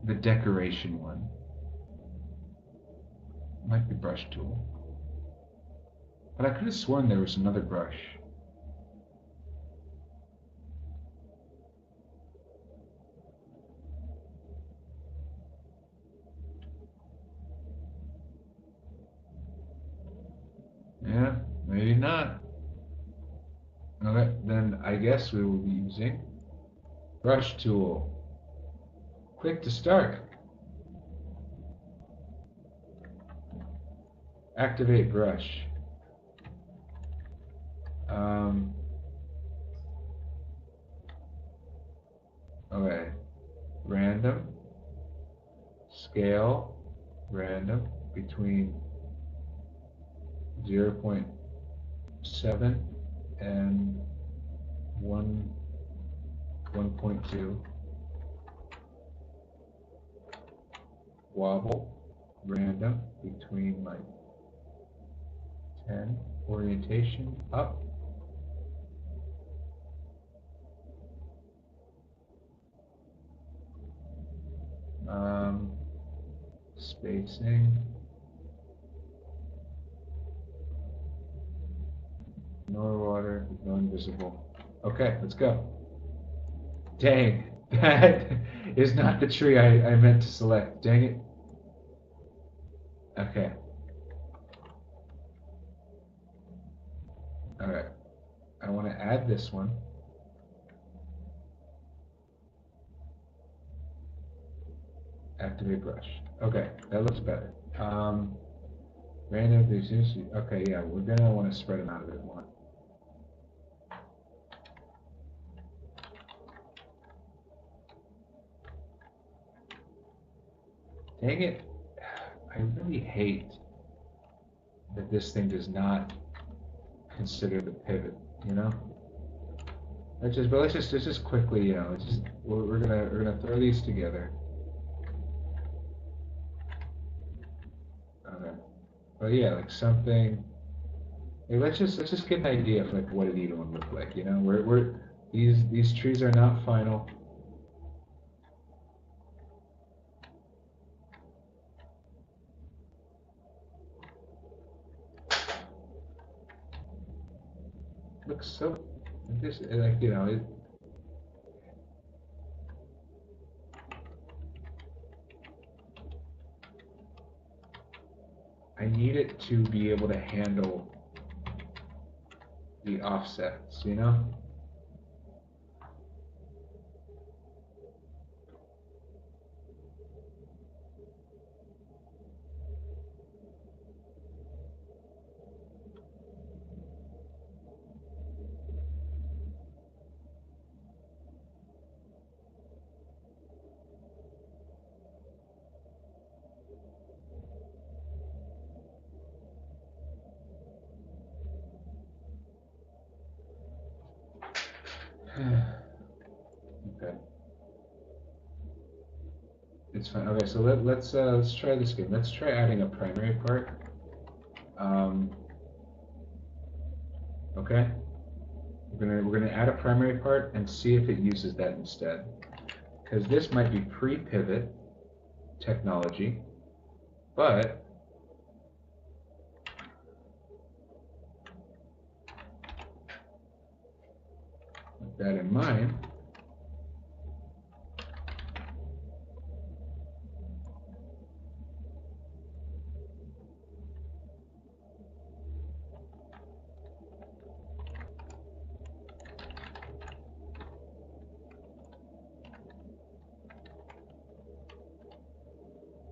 the decoration one. Might be brush tool. But I could have sworn there was another brush. Yeah, maybe not. Okay, then I guess we will be using brush tool. Click to start. Activate brush. Okay, random, scale, random, between 0.7 and 1.2. Wobble, random, between like 10. Orientation, up. Spacing. Ignore water, no invisible. Okay, let's go. Dang, that is not the tree I meant to select. Dang it. Okay. Alright. I want to add this one. Activate brush. Okay, that looks better. Random, okay, yeah, we're gonna want to spread them out a bit more. Dang it. I really hate that this thing does not consider the pivot, you know? Let's just quickly, you know, we're gonna throw these together. Okay. But yeah, like something. Hey, let's just get an idea of like what it even would look like, you know? These trees are not final. Looks so this like, you know, I need it to be able to handle the offsets, you know? Okay. It's fine. Okay, so let's try this again. Let's try adding a primary part. Okay. We're gonna add a primary part and see if it uses that instead. Because this might be pre-pivot technology, but with that in mind,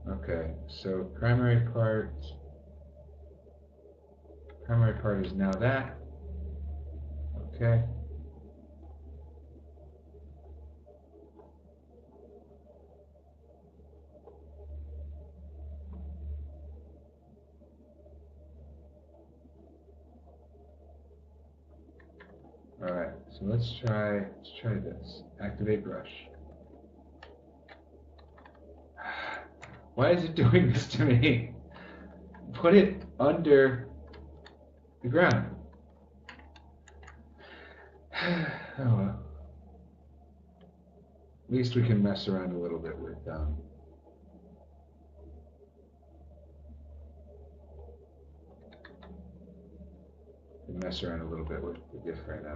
okay, so primary part is now that. Okay. All right, so let's try this. Activate brush. Why is it doing this to me? Put it under the ground. Oh well. At least we can mess around a little bit with the different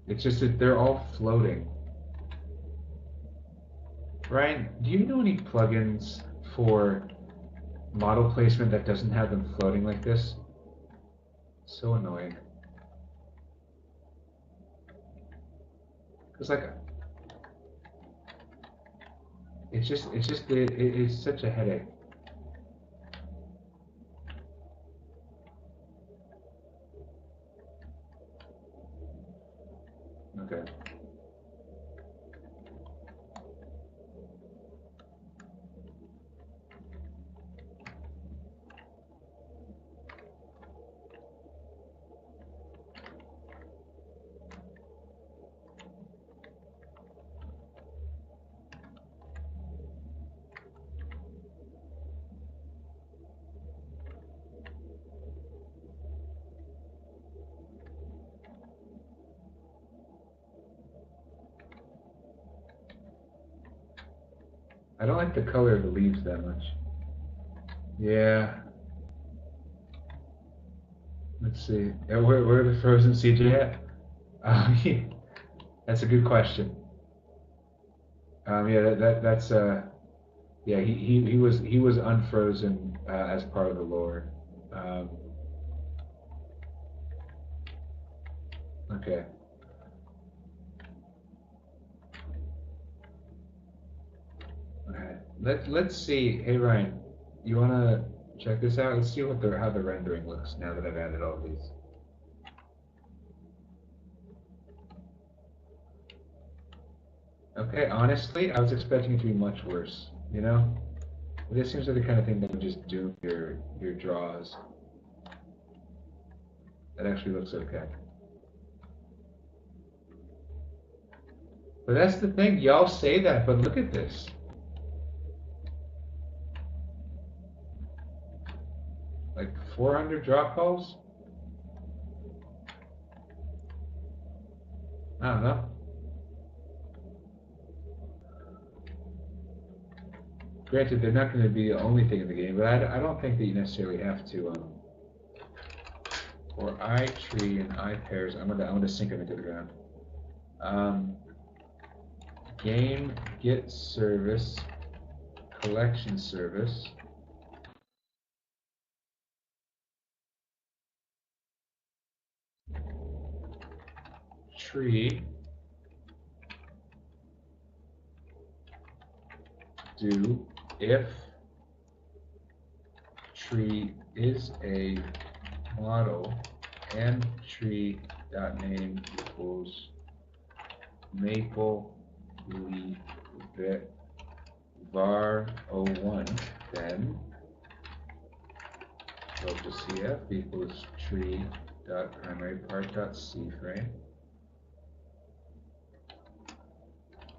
it's just that they're all floating. Ryan, do you know any plugins for model placement that doesn't have them floating like this? So annoying. Cause like, it's such a headache. Okay. I don't like the color of the leaves that much. Yeah. Let's see. Yeah, where are the frozen CJ at? Yeah. That's a good question. Yeah, that's yeah, he was unfrozen as part of the lore. Okay. Let's see. Hey Ryan, you wanna check this out? Let's see what how the rendering looks now that I've added all these. Okay, honestly, I was expecting it to be much worse, you know? This seems like the kind of thing that would just doom your draws. That actually looks okay. But that's the thing, y'all say that, but look at this. Like 400 draw calls? I don't know. Granted, they're not going to be the only thing in the game, but I don't think that you necessarily have to. For I tree and I pairs, I'm gonna sync them into the ground. Game get service collection service. Tree do if tree is a model and tree dot name equals maple leaf bit var 01, then local cf equals tree dot primary part dot c frame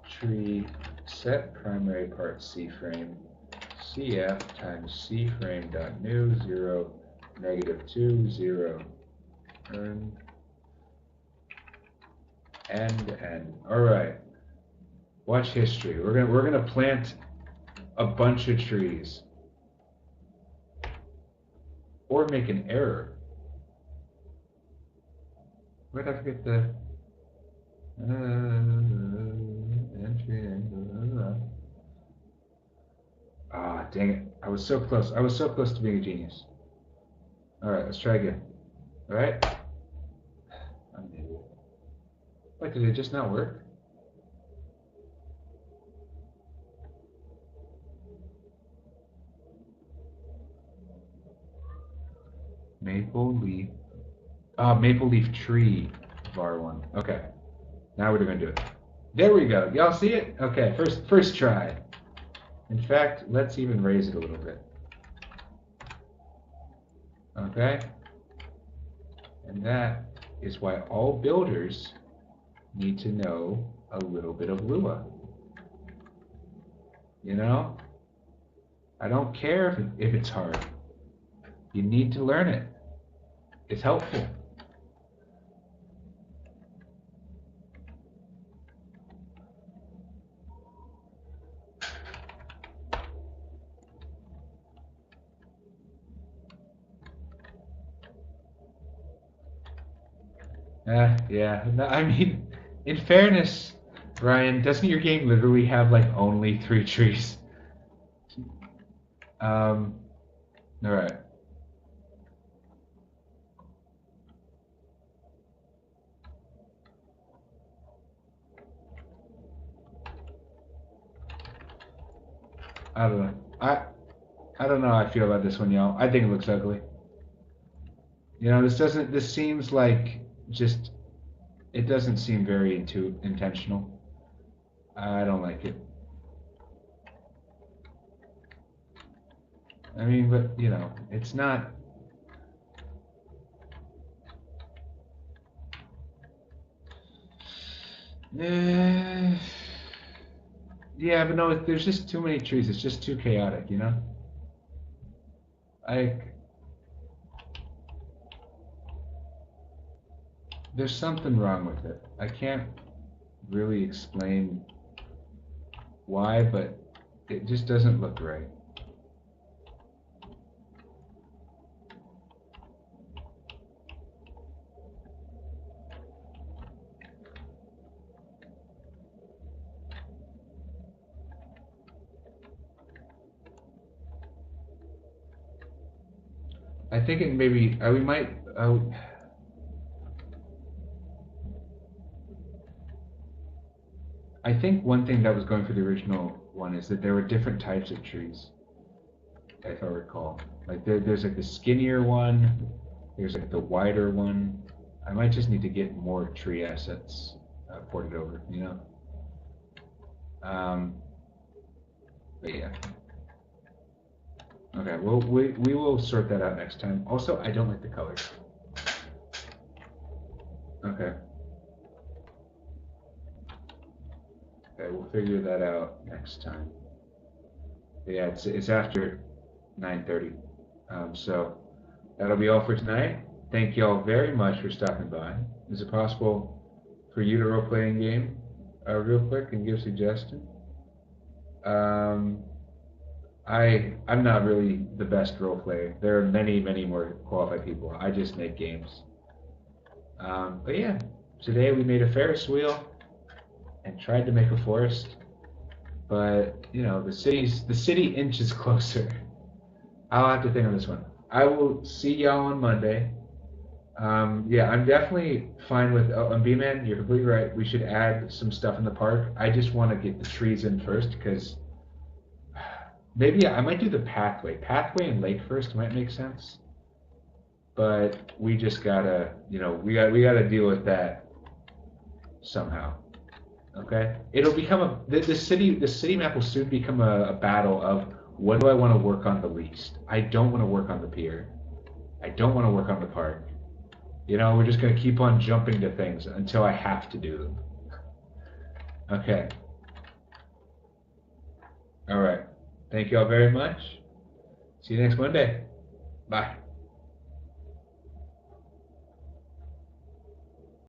tree set primary part c frame cf times c frame dot new 0 -2 0 and end. All right. Watch history. We're gonna plant a bunch of trees, or make an error. Where did I forget the entry? Ah, dang it! I was so close. I was so close to being a genius. All right, let's try again. All right. I'm an idiot. What, did it just not work? Maple leaf. Maple leaf tree var 1. Okay. Now we're gonna do it. There we go. Y'all see it? Okay, first try. In fact, let's even raise it a little bit. Okay? And that is why all builders need to know a little bit of Lua. You know? I don't care if it's hard. You need to learn it. It's helpful. Yeah. No, I mean, in fairness, Ryan, doesn't your game literally have like only 3 trees? All right. I don't know. I don't know how I feel about this one, y'all. I think it looks ugly. You know, this seems like just, it doesn't seem very intentional. I don't like it. I mean, but, you know, it's not. Yeah, but no, there's just too many trees. It's just too chaotic, you know? There's something wrong with it. I can't really explain why, but it just doesn't look right. I think it maybe we might. I think one thing that was going for the original one is that there were different types of trees, if I recall. Like there's like the skinnier one, there's like the wider one. I might just need to get more tree assets ported over, you know. But yeah. Okay, well we will sort that out next time. Also, I don't like the colors. Okay. Okay, we'll figure that out next time. But yeah, it's after 9:30. So that'll be all for tonight. Thank you all very much for stopping by. Is it possible for you to role play in game real quick and give a suggestion? Um, I'm not really the best role player. There are many more qualified people. I just make games. But yeah, today we made a Ferris wheel and tried to make a forest. But you know, the city inches closer. I'll have to think on this one. I will see y'all on Monday. Yeah, I'm definitely fine with. Oh, and B-Man, you're completely right. We should add some stuff in the park. I just want to get the trees in first because maybe I might do the pathway. Pathway and lake first might make sense. But we just gotta, you know, we gotta deal with that somehow. Okay? It'll become the city map will soon become a battle of what do I want to work on the least. I don't want to work on the pier. I don't want to work on the park. You know, we're just gonna keep on jumping to things until I have to do them. Okay. All right. Thank you all very much. See you next Monday. Bye.